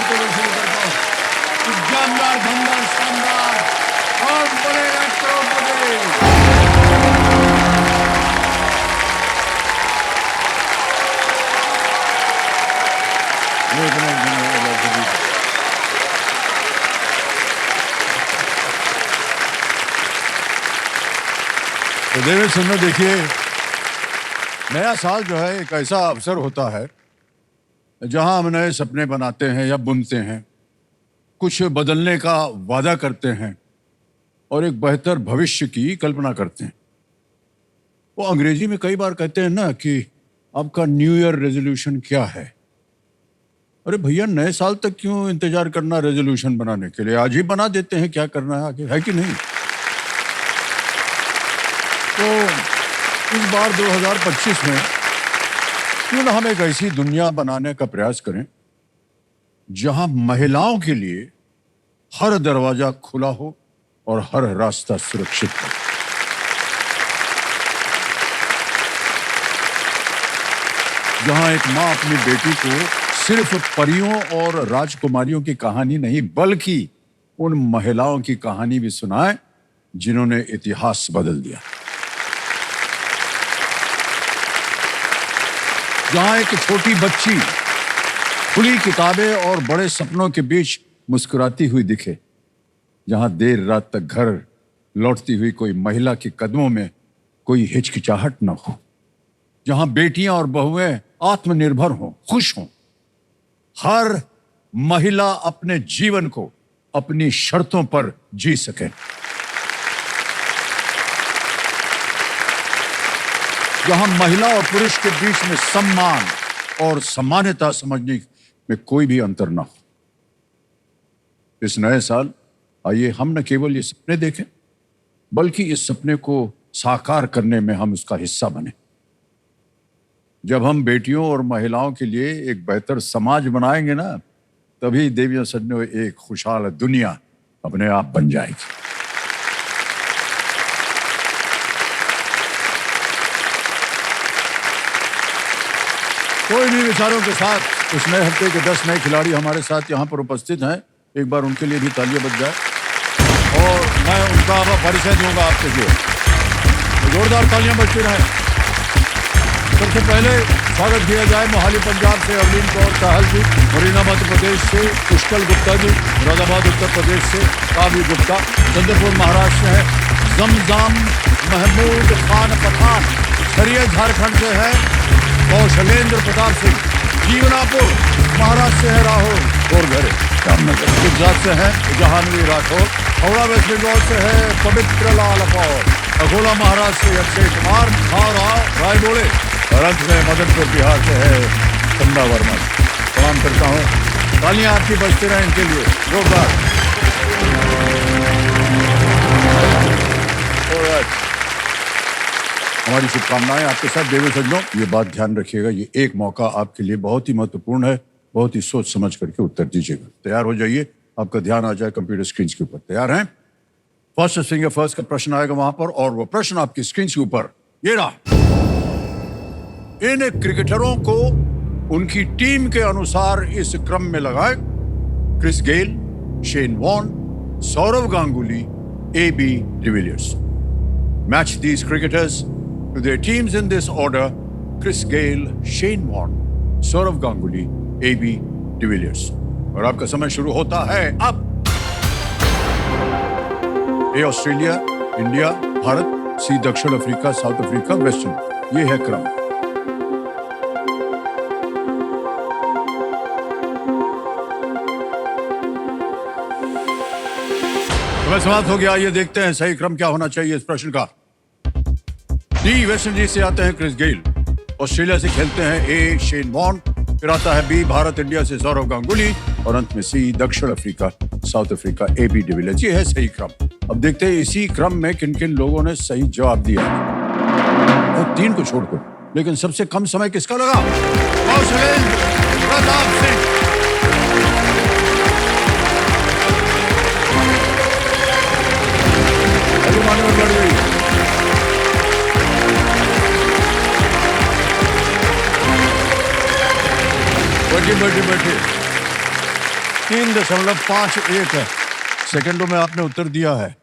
जोर को शुरू करता हूँ। जानदार, धमदार, शानदार और बनेगा करोड़पति। तो देवेंद्र सुनो, देखिए, नया साल जो है एक ऐसा अवसर होता है जहां हम नए सपने बनाते हैं या बुनते हैं, कुछ बदलने का वादा करते हैं और एक बेहतर भविष्य की कल्पना करते हैं। वो अंग्रेजी में कई बार कहते हैं ना कि आपका न्यू ईयर रेजोल्यूशन क्या है। अरे भैया, नए साल तक क्यों इंतजार करना रेजोल्यूशन बनाने के लिए? आज ही बना देते हैं क्या करना है आगे, है कि नहीं? तो इस बार 2025 में क्यों ना हम एक ऐसी दुनिया बनाने का प्रयास करें जहां महिलाओं के लिए हर दरवाजा खुला हो और हर रास्ता सुरक्षित हो। जहां एक मां अपनी बेटी को सिर्फ परियों और राजकुमारियों की कहानी नहीं बल्कि उन महिलाओं की कहानी भी सुनाए जिन्होंने इतिहास बदल दिया। जहां एक छोटी बच्ची खुली किताबें और बड़े सपनों के बीच मुस्कुराती हुई दिखे, जहां देर रात तक घर लौटती हुई कोई महिला के कदमों में कोई हिचकिचाहट न हो, जहां बेटियां और बहुएं आत्मनिर्भर हों, खुश हों, हर महिला अपने जीवन को अपनी शर्तों पर जी सके। जहां महिला और पुरुष के बीच में सम्मान और समानता समझने में कोई भी अंतर ना हो। इस नए साल आइए हम न केवल ये सपने देखें बल्कि इस सपने को साकार करने में हम उसका हिस्सा बने। जब हम बेटियों और महिलाओं के लिए एक बेहतर समाज बनाएंगे ना, तभी देवियों सज्जनों एक खुशहाल दुनिया अपने आप बन जाएगी। कोई भी विचारों के साथ इस नए हफ्ते के 10 नए खिलाड़ी हमारे साथ यहाँ पर उपस्थित हैं। एक बार उनके लिए भी तालियां बज जाए और मैं उनका परिचय दूंगा आपके लिए। तो जोरदार तालियां बजती रहें। सबसे पहले स्वागत किया जाए मोहाली पंजाब से अवलीन कौर चाहल जी, मुरैना मध्य प्रदेश से पुष्कल गुप्ता जी, मुरादाबाद उत्तर प्रदेश से काव्य गुप्ता, चंद्रपुर महाराष्ट्र से है जमजाम महमूद खान पठान, सरिया झारखंड से है कौशलेंद्र प्रताप सिंह, जीवनापुर महाराष्ट्र से है राहुल गोरघरे, जामनगर गुजरात से है जहानवी राठौर, हावड़ा वेस्ट बंगाल से है पवित्र लाल कौर, अकोला महाराष्ट्र से अक्षय कुमार, रायबोले और अंत में मदनपुर बिहार से है चंदा वर्मा। प्रणाम करता हूँ। तालियां आपकी बजती रहे इनके लिए जोरदार। हमारी शुभकामनाएं आपके साथ। देवी सज्जनों, ये बात ध्यान रखिएगा, ये एक मौका आपके लिए बहुत ही महत्वपूर्ण है। बहुत ही सोच समझ करके उत्तर दीजिएगा। तैयार हो जाइए, आपका ध्यान आ जाए कंप्यूटर स्क्रीन के ऊपर। तैयार हैं? फर्स्ट फिंगर फर्स्ट का प्रश्न आएगा वहां पर और वो प्रश्न आपकी स्क्रीन के ऊपर ये रहा। इन क्रिकेटरों को उनकी टीम के अनुसार इस क्रम में लगाए: Chris Gayle, Shane Warne, Sourav Ganguly, AB de Villiers. Match these cricketers to their teams in this order: Chris Gayle, Shane Warne, Saurav Ganguly, AB de Villiers. और आपका समय शुरू होता है अब। ए ऑस्ट्रेलिया, इंडिया, भारत, सी दक्षिण Africa, south Africa, West Indies. ये है क्रम। समय समाप्त हो गया। ये देखते हैं सही क्रम क्या होना चाहिए इस प्रश्न का। डी, वेस्ट इंडीज से आते हैं क्रिस गेल, ऑस्ट्रेलिया से खेलते हैं ए, शेन वॉर्न, फिर आता है बी, भारत इंडिया से सौरव गांगुली और अंत में सी, दक्षिण Africa, south Africa, AB de Villiers. ये है सही क्रम। अब देखते हैं इसी क्रम में किन किन लोगों ने सही जवाब दिया। तो 3 को छोड़कर, लेकिन सबसे कम समय किसका लगा? कौशलेंद्र प्रताप सिंह। बढ़ गई। बैठिए बैठिए बैठिए। 3.51 है। सेकंडों में आपने उत्तर दिया है।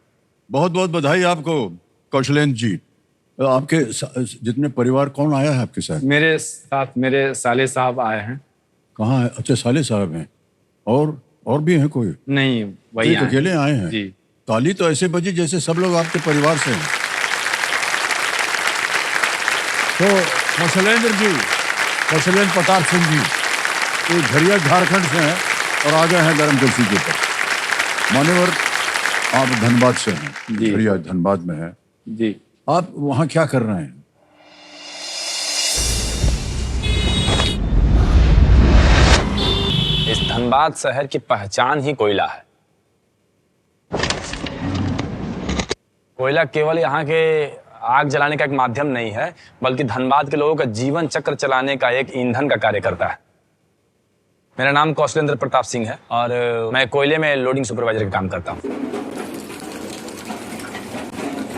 बहुत बहुत बधाई आपको कौशलेंद्र जी। आपके जितने परिवार, कौन आया है आपके साथ? मेरे साथ मेरे साले साहब आए हैं। कहाँ है? अच्छा, साले साहब हैं। और भी हैं कोई? नहीं, वही एक अकेले आए हैं जी। ताली तो ऐसे बजी जैसे सब लोग आपके परिवार से हैं। तो कौशलेंद्र जी, कौशलेंद्र प्रताप सिंह जी, ये झरिया झारखंड से हैं और आ गए हैं गर्म कुर्सी के ऊपर। मान्यवर, आप धनबाद से हैं, झरिया धनबाद में हैं जी। आप वहाँ क्या कर रहे हैं? इस धनबाद शहर की पहचान ही कोयला है। कोयला केवल यहाँ के आग जलाने का एक माध्यम नहीं है, बल्कि धनबाद के लोगों का जीवन चक्र चलाने का एक ईंधन का कार्य करता है। मेरा नाम कौशलेंद्र प्रताप सिंह है और मैं कोयले में लोडिंग सुपरवाइजर का काम करता हूँ।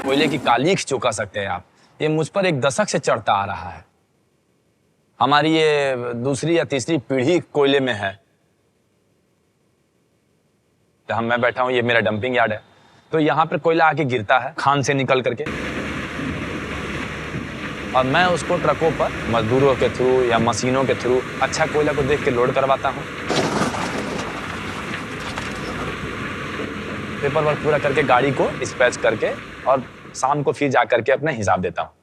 कोयले की कालीख जो कह सकते हैं आप, ये मुझ पर एक दशक से चढ़ता आ रहा है। हमारी ये दूसरी या तीसरी पीढ़ी कोयले में है। मैं बैठा हूँ, ये मेरा डंपिंग यार्ड है। तो यहाँ पर कोयला आके गिरता है खान से निकल करके, और मैं उसको ट्रकों पर मजदूरों के थ्रू या मशीनों के थ्रू अच्छा कोयला को देख के लोड करवाता हूँ। पेपर वर्क पूरा करके गाड़ी को डिस्पैच करके और शाम को फिर जा करके अपना हिसाब देता हूँ।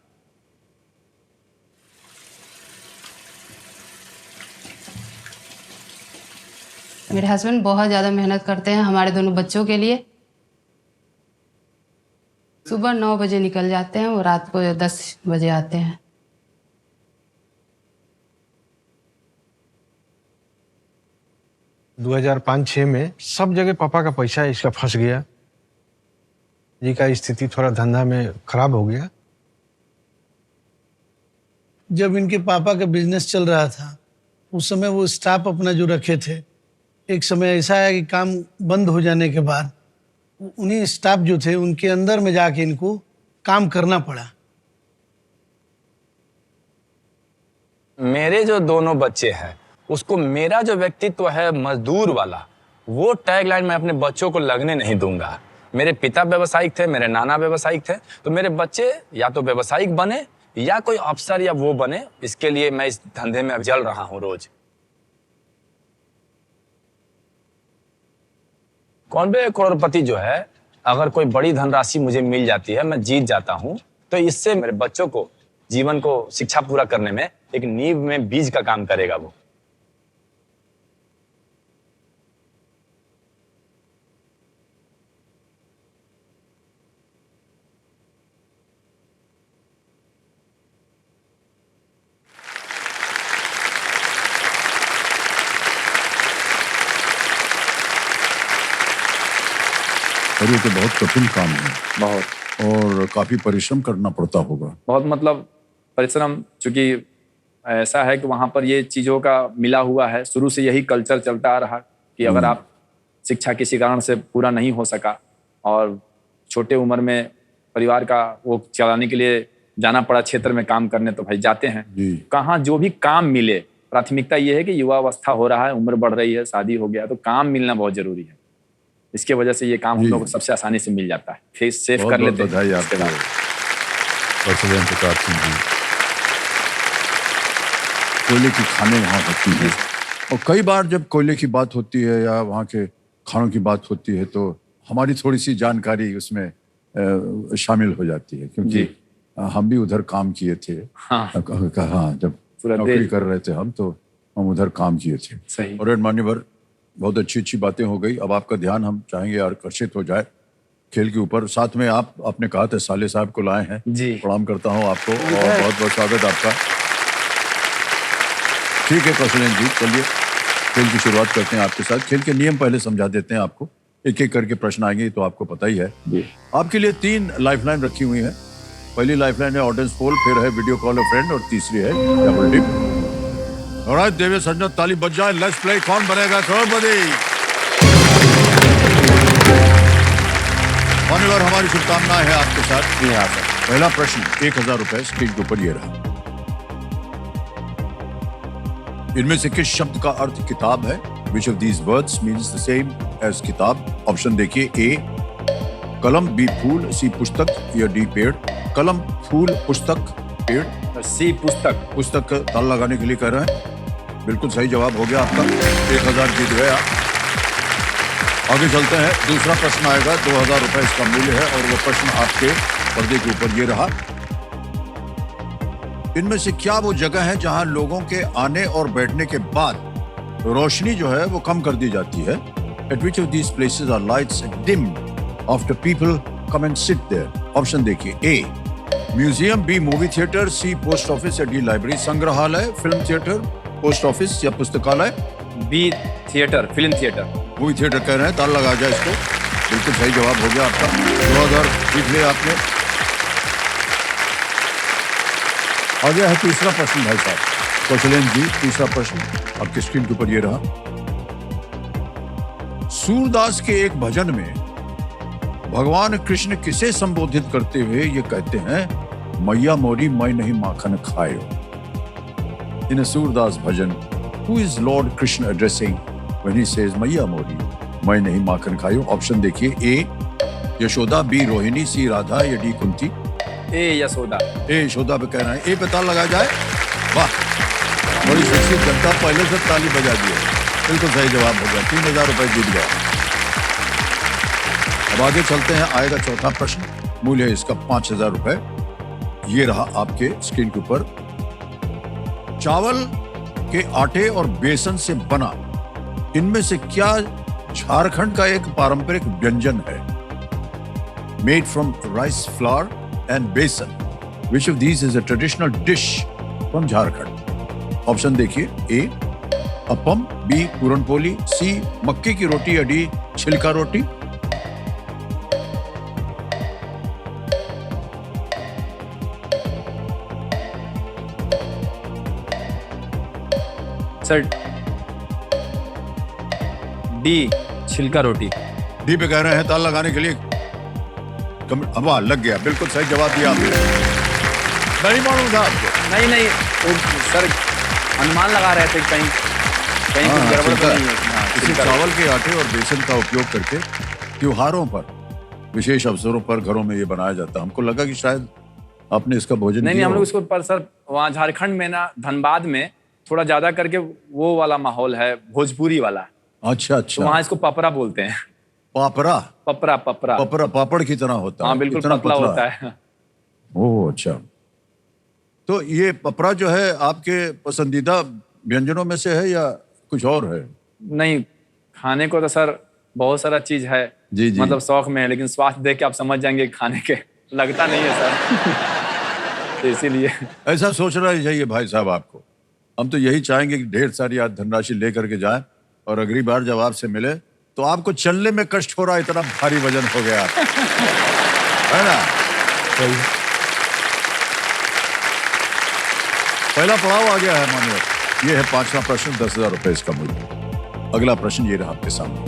मेरे हस्बैंड बहुत ज़्यादा मेहनत करते हैं हमारे दोनों बच्चों के लिए। सुबह 9 बजे निकल जाते हैं और रात को 10 बजे आते हैं। दो 2005-06 में सब जगह पापा का पैसा इसका फंस गया जी। का स्थिति थोड़ा धंधा में खराब हो गया। जब इनके पापा का बिजनेस चल रहा था उस समय वो स्टाफ अपना जो रखे थे, एक समय ऐसा है कि काम बंद हो जाने के बाद उन्हीं स्टाफ जो थे उनके अंदर में जाके इनको काम करना पड़ा। मेरे जो दोनों बच्चे हैं उसको मेरा जो व्यक्तित्व है मजदूर वाला, वो टैगलाइन मैं अपने बच्चों को लगने नहीं दूंगा। मेरे पिता व्यवसायिक थे, मेरे नाना व्यवसायिक थे, तो मेरे बच्चे या तो व्यवसायिक बने या कोई अफसर या वो बने। इसके लिए मैं इस धंधे में जल रहा हूं रोज। कौनबे करोड़पति जो है, अगर कोई बड़ी धनराशि मुझे मिल जाती है, मैं जीत जाता हूं, तो इससे मेरे बच्चों को जीवन को शिक्षा पूरा करने में एक नींव में बीज का काम करेगा वो। और ये तो बहुत कठिन काम है, बहुत, और काफी परिश्रम करना पड़ता होगा। बहुत मतलब परिश्रम, चूंकि ऐसा है कि वहां पर ये चीजों का मिला हुआ है। शुरू से यही कल्चर चलता आ रहा कि अगर आप शिक्षा किसी कारण से पूरा नहीं हो सका और छोटे उम्र में परिवार का वो चलाने के लिए जाना पड़ा क्षेत्र में काम करने, तो भाई जाते हैं। कहाँ जो भी काम मिले, प्राथमिकता ये है कि युवा अवस्था हो रहा है, उम्र बढ़ रही है, शादी हो गया, तो काम मिलना बहुत जरूरी है। इसके वजह से ये काम हम लोग को सबसे आसानी से मिल जाता है, फिर सेव कर लेते हैं। बधाई आपको कौशलेंद्र प्रताप सिंह जी। कोयले की खाने वहाँ होती है, और कई बार जब कोयले की बात होती है या वहाँ के खानों की बात होती है तो हमारी थोड़ी सी जानकारी उसमें शामिल हो जाती है, क्योंकि हम भी उधर काम किए थे। हाँ, जब नौकरी कर रहे थे हम, तो हम उधर काम किए थे। सही। और मान्यवर, बहुत अच्छी अच्छी बातें हो गई। अब आपका ध्यान हम चाहेंगे आकर्षित हो जाए खेल के ऊपर। साथ में आपने कहा था साले साहब को लाए हैं जी। प्रणाम करता हूं आपको और बहुत बहुत स्वागत आपका। ठीक है कौशलेंद्र जी, चलिए खेल की शुरुआत करते हैं आपके साथ। खेल के नियम पहले समझा देते हैं आपको, एक एक करके प्रश्न आएंगे तो आपको पता ही है जी। आपके लिए 3 लाइफलाइन रखी हुई है। पहली लाइफलाइन है ऑडियंस पोल, फिर है वीडियो कॉल अ फ्रेंड, और तीसरी है डबल डिप। ऑलराइट देवे संजय, ताली बज जाए, लेट्स प्ले। कौन बनेगा करोड़पति? मान्यवर, हमारी शुभकामनाएं हैं आपके साथ। पहला प्रश्न 1000 रुपए स्क्रीन के ऊपर ये रहा। इनमें से किस शब्द का अर्थ किताब है which of these words means the same as किताब? ऑप्शन देखिए, ए कलम, बी फूल, सी पुस्तक या डी पेड़? कलम, फूल, पुस्तक, पेड़? सी पुस्तक। पुस्तक ताल लगाने के लिए कह रहे हैं। बिल्कुल सही जवाब हो गया आपका। 1000 जीत गए आप। आगे चलते हैं। दूसरा प्रश्न आएगा, 2000 रुपए इसका मूल्य है और वो प्रश्न आपके पर्दे के ऊपर ये रहा। इनमें से क्या वो जगह है जहां लोगों के आने और बैठने के बाद रोशनी जो है वो कम कर दी जाती है? At which of these places are lights dimmed after people come and sit there? Option देखिए, A museum, B movie theatre, C post office या डी लाइब्रेरी? संग्रहालय, फिल्म थिएटर, पोस्ट ऑफिस या पुस्तकालय? B theatre, film theatre. Movie theatre कह रहे हैं, ताल लगा जाए इसको। बिल्कुल सही जवाब हो गया आपका। 2000 जीत लिया आपने। आ गया है तीसरा प्रश्न भाई साहब। कौशलेन जी, तीसरा प्रश्न आपकी स्क्रीन के ऊपर ये रहा। सूरदास के एक भजन में भगवान कृष्ण किसे संबोधित करते हुए ये कहते हैं, मैया मोरी मैं नहीं माखन खायो? In Surdas bhajan, who is lord Krishna addressing when he says मैया मोरी मैं नहीं माखन खायो? ऑप्शन देखिए, ए यशोदा, बी रोहिणी, सी राधा या डी कुंती? ए यशोदा। ए यशोदा पे कह रहे हैं। ए पे ताल लगा जाए। वाह, बड़ी शख्सियत जनता, पहले से ताली बजा दी है। बिल्कुल सही जवाब हो गया। 3000 रुपए जीत गया। अब आगे चलते हैं। आएगा चौथा प्रश्न, मूल्य है इसका 5000 रुपए। ये रहा आपके स्क्रीन के ऊपर। चावल के आटे और बेसन से बना इनमें से क्या झारखंड का एक पारंपरिक व्यंजन है? Made from rice flour and besan, which of these is a traditional dish from Jharkhand? Option देखिए, A appam, B puranpoli, C मक्के की रोटी या डी छिलका रोटी? सर डी छिलका रोटी। डी पे कह रहे हैं, ताल लगाने के लिए वाह, लग गया। बिल्कुल सही जवाब दिया आपने। नहीं मालूम था आपको? नहीं वो सर अनुमान लगा रहे थे कहीं कुछ गड़बड़ तो नहीं है। इसे चावल के आटे और बेसन का उपयोग करके त्योहारों पर, विशेष अवसरों पर घरों में ये बनाया जाता है। हमको लगा कि शायद आपने इसका भोजन नहीं, किया हम हो। लोग इसको पर सर वहाँ झारखंड में ना, धनबाद में थोड़ा ज्यादा करके वो वाला माहौल है, भोजपुरी वाला। अच्छा तो अच्छा। वहाँ इसको पपरा बोलते हैं। पापरा? पपरा पपरा पपरा पापड़ की तरह होता है। हाँ, बिल्कुल इतना पतला होता है। ओह अच्छा। तो ये पपरा जो है आपके पसंदीदा व्यंजनों में से है या कुछ और है? नहीं, खाने को तो सर बहुत सारा चीज है। जी जी। मतलब शौक में है, लेकिन स्वास्थ्य देख के आप समझ जाएंगे खाने के लगता नहीं है सर। तो इसीलिए ऐसा सोचना ही चाहिए भाई साहब आपको। हम तो यही चाहेंगे कि ढेर सारी आज धनराशि लेकर के जाएं और अगली बार जब आपसे मिले तो आपको चलने में कष्ट हो रहा, इतना भारी वजन हो गया आप। है ना? पहला पड़ाव आ गया है मानव। ये है पांचवा प्रश्न, 10,000 रुपए इसका मूल्य। अगला प्रश्न ये रहा आपके सामने।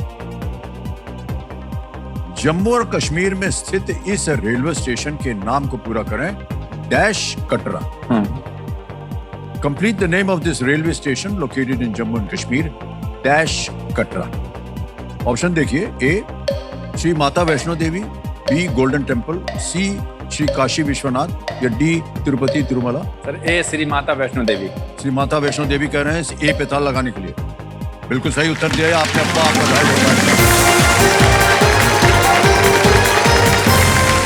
जम्मू और कश्मीर में स्थित इस रेलवे स्टेशन के नाम को पूरा करें। Dash Katra. Complete the name of this railway station located in Jammu and Kashmir. Dash Katra. Option देखिए, A Shri Mata Vaishno Devi, B golden temple, सी श्री काशी विश्वनाथ या डी तिरुपति तिरुमला? सर ए श्री माता वैष्णो देवी। श्री माता वैष्णो देवी कह रहे हैं। ए पे ताल लगाने के लिए बिल्कुल सही उत्तर दिया आपने।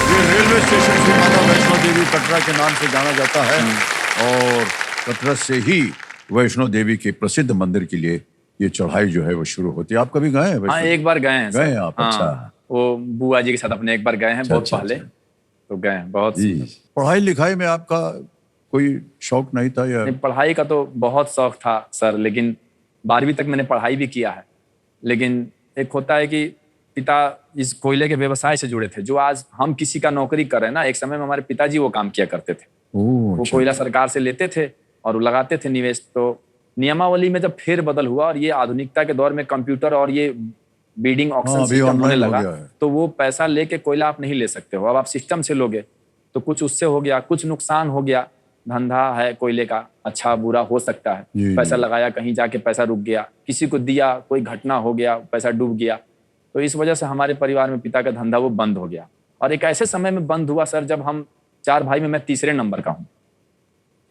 ये रेलवे स्टेशन श्री माता वैष्णो देवी कटरा के नाम से जाना जाता है और कटरा से ही वैष्णो देवी के प्रसिद्ध मंदिर के लिए ये चढ़ाई जो है वो शुरू होती है। आप कभी गए हैं? हाँ, एक बार गए हैं सर। गए हैं आप? अच्छा। वो बुआ जी के साथ अपने एक बार गए हैं, बहुत अच्छा, पहले। अच्छा। तो गए हैं बहुत। पढ़ाई लिखाई में आपका कोई शौक नहीं था या? नहीं, पढ़ाई का तो बहुत शौक था सर, लेकिन 12वीं तक मैंने पढ़ाई भी किया है। लेकिन एक होता है कि पिता इस कोयले के व्यवसाय से जुड़े थे, जो आज हम किसी का नौकरी कर रहे हैं ना, एक समय में हमारे पिताजी वो काम किया करते थे। वो कोयला सरकार से लेते थे और लगाते थे निवेश। तो नियमावली में जब फेर बदल हुआ और ये आधुनिकता के दौर में कंप्यूटर और ये बीडिंग ऑक्शन सिस्टम होने लगा, तो वो पैसा लेके कोयला आप नहीं ले सकते हो। अब आप सिस्टम से लोगे तो कुछ उससे हो गया, कुछ नुकसान हो गया। धंधा है कोयले का, अच्छा बुरा हो सकता है। जी, पैसा जी। लगाया, कहीं जाके पैसा रुक गया, किसी को दिया, कोई घटना हो गया, पैसा डूब गया। तो इस वजह से हमारे परिवार में पिता का धंधा वो बंद हो गया। और एक ऐसे समय में बंद हुआ सर, जब हम 4 भाई में मैं तीसरे नंबर का हूँ।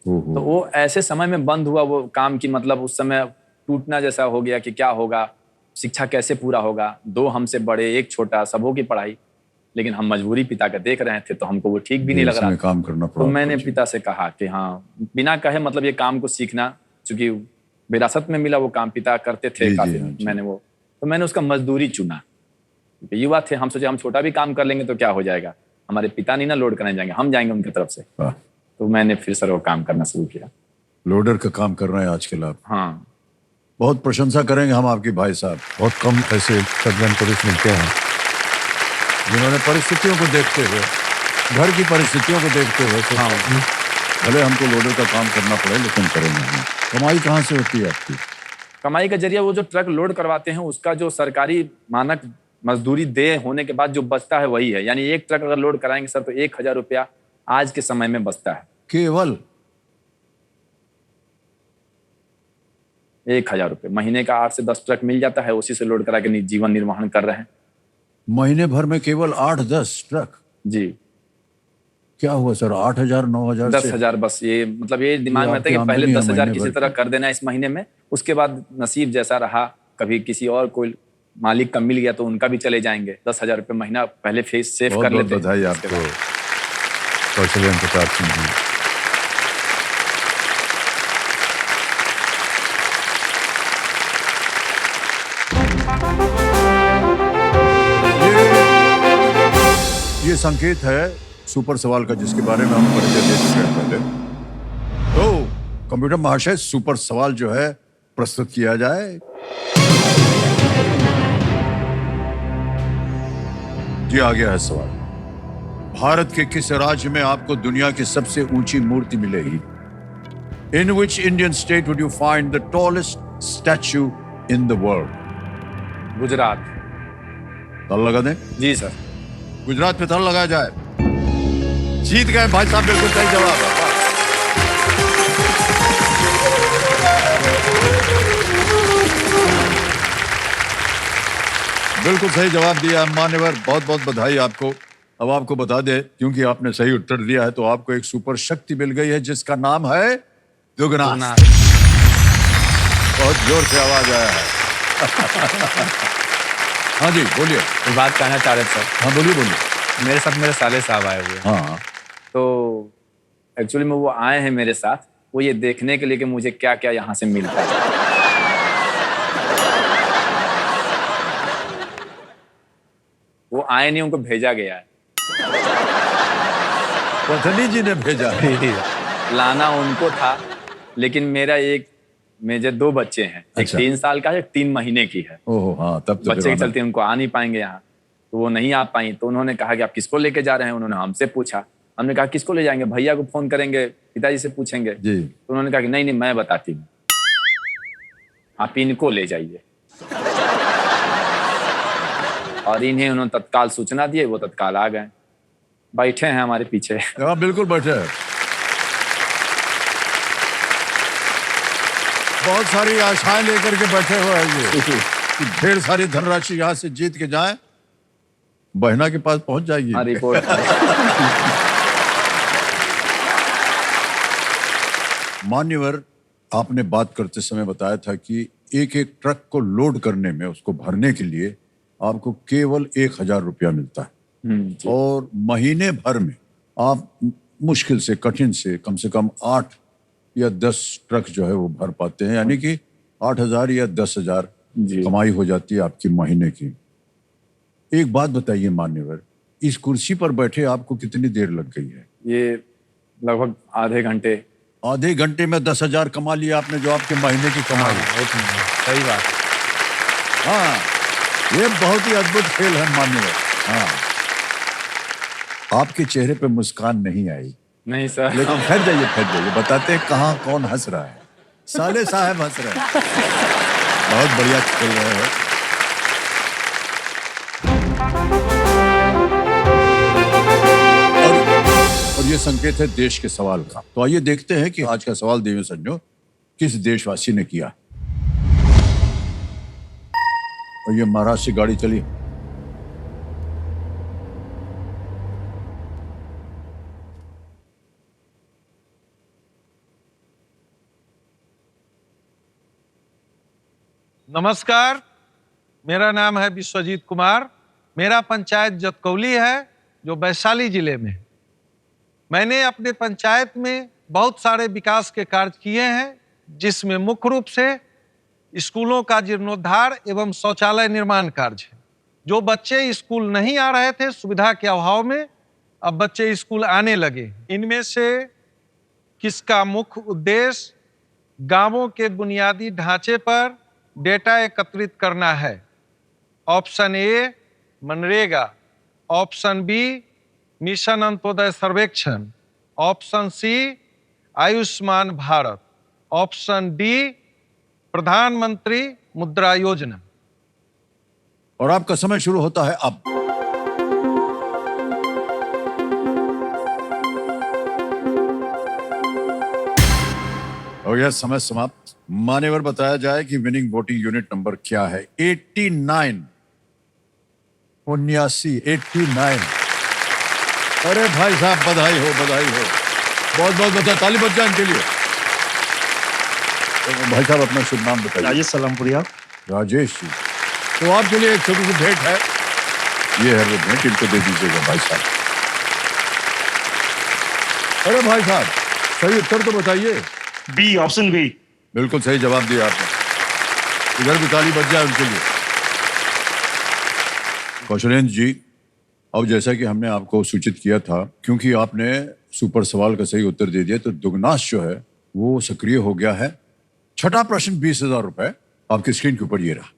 ओहो। तो वो ऐसे समय में बंद हुआ वो काम की, मतलब उस समय टूटना जैसा हो गया कि क्या होगा, शिक्षा कैसे पूरा होगा। 2 हमसे बड़े, 1 छोटा, सबों की पढ़ाई। लेकिन हम मजबूरी पिता का देख रहे थे, तो हमको वो ठीक भी नहीं लग रहा इसमें था। काम करना तो पड़ा मैंने आपको। पिता से कहा कि हाँ, बिना कहे मतलब ये काम को सीखना, क्योंकि विरासत में मिला वो काम, पिता करते थे जी, काफी। हाँ जी। मैंने उसका मजदूरी चुना। युवा थे, हम सोचे हम छोटा भी काम कर लेंगे तो क्या हो जाएगा, हमारे पिता नहीं ना लोड करने जाएंगे, हम जाएंगे उनकी तरफ से। वाह। तो मैंने फिर सर वो काम करना शुरू किया। लोडर का काम कर रहे हैं आजकल आप। हाँ, बहुत प्रशंसा करेंगे हम आपकी भाई साहब। बहुत कम ऐसे सज्जन पुरुष मिलते हैं जिन्होंने परिस्थितियों को देखते हुए, घर की परिस्थितियों को देखते हुए हाँ। भले हमको लोडर का काम करना पड़े लेकिन करेंगे हम। कमाई कहाँ से होती है आपकी? कमाई का जरिया वो जो ट्रक लोड करवाते हैं, उसका जो सरकारी मानक मजदूरी दे होने के बाद जो बचता है वही है। यानी एक ट्रक अगर लोड कराएंगे सर तो 1000 रुपया आज के समय में बचता है। केवल 1000 रुपये महीने का 8 से 10 ट्रक मिल जाता है, उसी से लोड करा के जीवन निर्वाहन कर रहे हैं। महीने भर में केवल 8-10 ट्रक? जी, क्या हुआ सर, 8,000 9,000 से? 10,000 बस। ये मतलब ये दिमाग में आता है कि आपकी पहले आमदनी है 10,000 महीने किसी भर तरह की। कर देना इस महीने में, उसके बाद नसीब जैसा रहा, कभी किसी और कोई मालिक का मिल गया तो उनका भी चले जाएंगे। 10,000 रुपये महीना पहले फेस सेव बहुत कर बहुत लेते हैं। बधाई उसके आपको बाद कौशलेंद्र प्रताप सिंह जी। ये संकेत है सुपर सवाल का, जिसके बारे में हम परिचय दे चुके हैं पहले। तो कंप्यूटर महाशय, सुपर सवाल जो है प्रस्तुत किया जाए। जी आ गया है सवाल। भारत के किस राज्य में आपको दुनिया की सबसे ऊंची मूर्ति मिलेगी? In which Indian state would you find the tallest statue in the world? Gujarat. ताल लगा दें? जी सर। गुजरात पे ताल लगाया जाए। जीत गए भाई साहब, बिल्कुल सही जवाब है। बिल्कुल सही जवाब दिया मान्यवर, बहुत बहुत बधाई आपको। अब आपको बता दे, क्योंकि आपने सही उत्तर दिया है तो आपको एक सुपर शक्ति मिल गई है जिसका नाम है दुगना। बहुत जोर से आवाज आया है। हाँ जी बोलिए। एक बात कहना चाह रहे थे सर। हाँ बोलिए बोलिए। मेरे साथ मेरे साले साहब आए हुए हैं। हाँ तो एक्चुअली में वो आए हैं मेरे साथ, वो ये देखने के लिए कि मुझे क्या क्या यहाँ से मिलता है। वो आए नहीं, उनको भेजा गया है। पत्नी जी ने भेजा है। लाना उनको था, लेकिन मेरे 2 बच्चे हैं। एक अच्छा। 3 साल का है, एक 3 महीने की है। ओह हाँ, तब तो बच्चे फिर के चलते उनको आ नहीं पाएंगे यहाँ, तो वो नहीं आ पाई। तो उन्होंने कहा कि आप किसको लेके जा रहे हैं? उन्होंने हमसे पूछा। हमने कहा किसको ले जाएंगे? भैया को फोन करेंगे, पिताजी से पूछेंगे। जी। तो उन्होंने कहा कि नहीं नहीं, मैं बताती हूँ, आप इनको ले जाइए। और इन्हें उन्होंने तत्काल सूचना दी, वो तत्काल आ गए, बैठे हैं हमारे पीछे। हाँ बिल्कुल बैठे हैं। बहुत सारी आशाएं लेकर के बैठे हुए हैं ये कि ढेर सारी धनराशि यहाँ से जीत के जाएं, बहना के पास पहुंच जाएगी। हाँ, रिपोर्ट। मान्यवर, आपने बात करते समय बताया था कि एक एक ट्रक को लोड करने में, उसको भरने के लिए आपको केवल 1,000 रुपया मिलता है। जी। और महीने भर में आप मुश्किल से, कठिन से कम 8 या 10 ट्रक जो है वो भर पाते हैं, यानी कि 8,000 या 10,000 जी। कमाई हो जाती है आपकी महीने की। एक बात बताइए मान्यवर, इस कुर्सी पर बैठे आपको कितनी देर लग गई है? ये लगभग आधे घंटे। आधे घंटे में 10,000 कमा लिया आपने, जो आपके महीने की कमाई। सही बात। हाँ, ये बहुत ही अद्भुत खेल है मान्यवर। हाँ, आपके चेहरे पे मुस्कान नहीं आई, नहीं सर। लेकिन ठहर जाइए, बताते हैं कहाँ कौन हंस रहा है। साले साहब हंस रहे हैं। बहुत बढ़िया खेल रहे हैं। और ये संकेत है देश के सवाल का। तो आइए देखते हैं कि आज का सवाल देवी संजो किस देशवासी ने किया। और ये महाराष्ट्र से गाड़ी चली। नमस्कार, मेरा नाम है विश्वजीत कुमार। मेरा पंचायत जतकौली है जो वैशाली जिले में है। मैंने अपने पंचायत में बहुत सारे विकास के कार्य किए हैं, जिसमें मुख्य रूप से स्कूलों का जीर्णोद्धार एवं शौचालय निर्माण कार्य है। जो बच्चे स्कूल नहीं आ रहे थे सुविधा के अभाव में, अब बच्चे स्कूल आने लगे। इनमें से किसका मुख्य उद्देश्य गांवों के बुनियादी ढांचे पर डेटा एकत्रित करना है? ऑप्शन ए मनरेगा, ऑप्शन बी मिशन अंत्योदय सर्वेक्षण, option C Ayushman Bharat, option D Pradhan Mantri Mudra योजना। और आपका समय शुरू होता है अब। हो गया समय समाप्त। मान्यवर बताया जाए कि विनिंग वोटिंग यूनिट नंबर क्या है? 89। 89। अरे भाई साहब बधाई हो, बधाई हो, बहुत बहुत बधाई। ताली बज जाए इनके लिए। तो भाई साहब अपना शुभ नाम बताइए। राजेश सलामपुरिया। राजेश जी, तो आपके लिए एक छोटी सी भेंट है। ये है वो भेंट, इनको दे दीजिएगा भाई साहब। अरे भाई साहब सही उत्तर तो बताइए। B, option B. बिल्कुल सही जवाब दिया आपने। इधर भी ताली बज जाए उनके लिए। कौशलेंद्र जी, अब जैसा कि हमने आपको सूचित किया था, क्योंकि आपने सुपर सवाल का सही उत्तर दे दिया, तो दुगनाश जो है वो सक्रिय हो गया है। छठा प्रश्न 20,000 रुपए आपकी स्क्रीन के ऊपर ये रहा।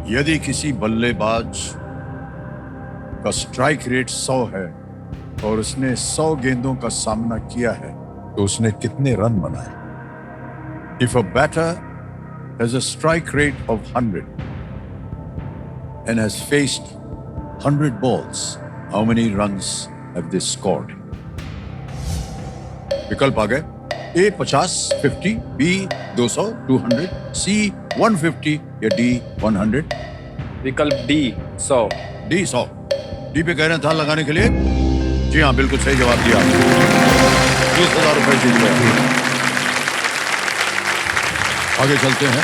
यदि किसी बल्लेबाज का स्ट्राइक रेट 100 है और उसने 100 गेंदों का सामना किया है, तो उसने कितने रन बनाए? If a batter has a strike rate of 100 and has faced 100 balls, how many runs have they scored? विकल्प आ गए। A 50, 50, B 200, 200, C 150 या D 100। विकल्प डी 100। D 100। D पे कह रहे हैं था लगाने के लिए। जी हाँ, बिल्कुल सही जवाब दिया। 20,000 रुपए जीत गए। आगे चलते हैं।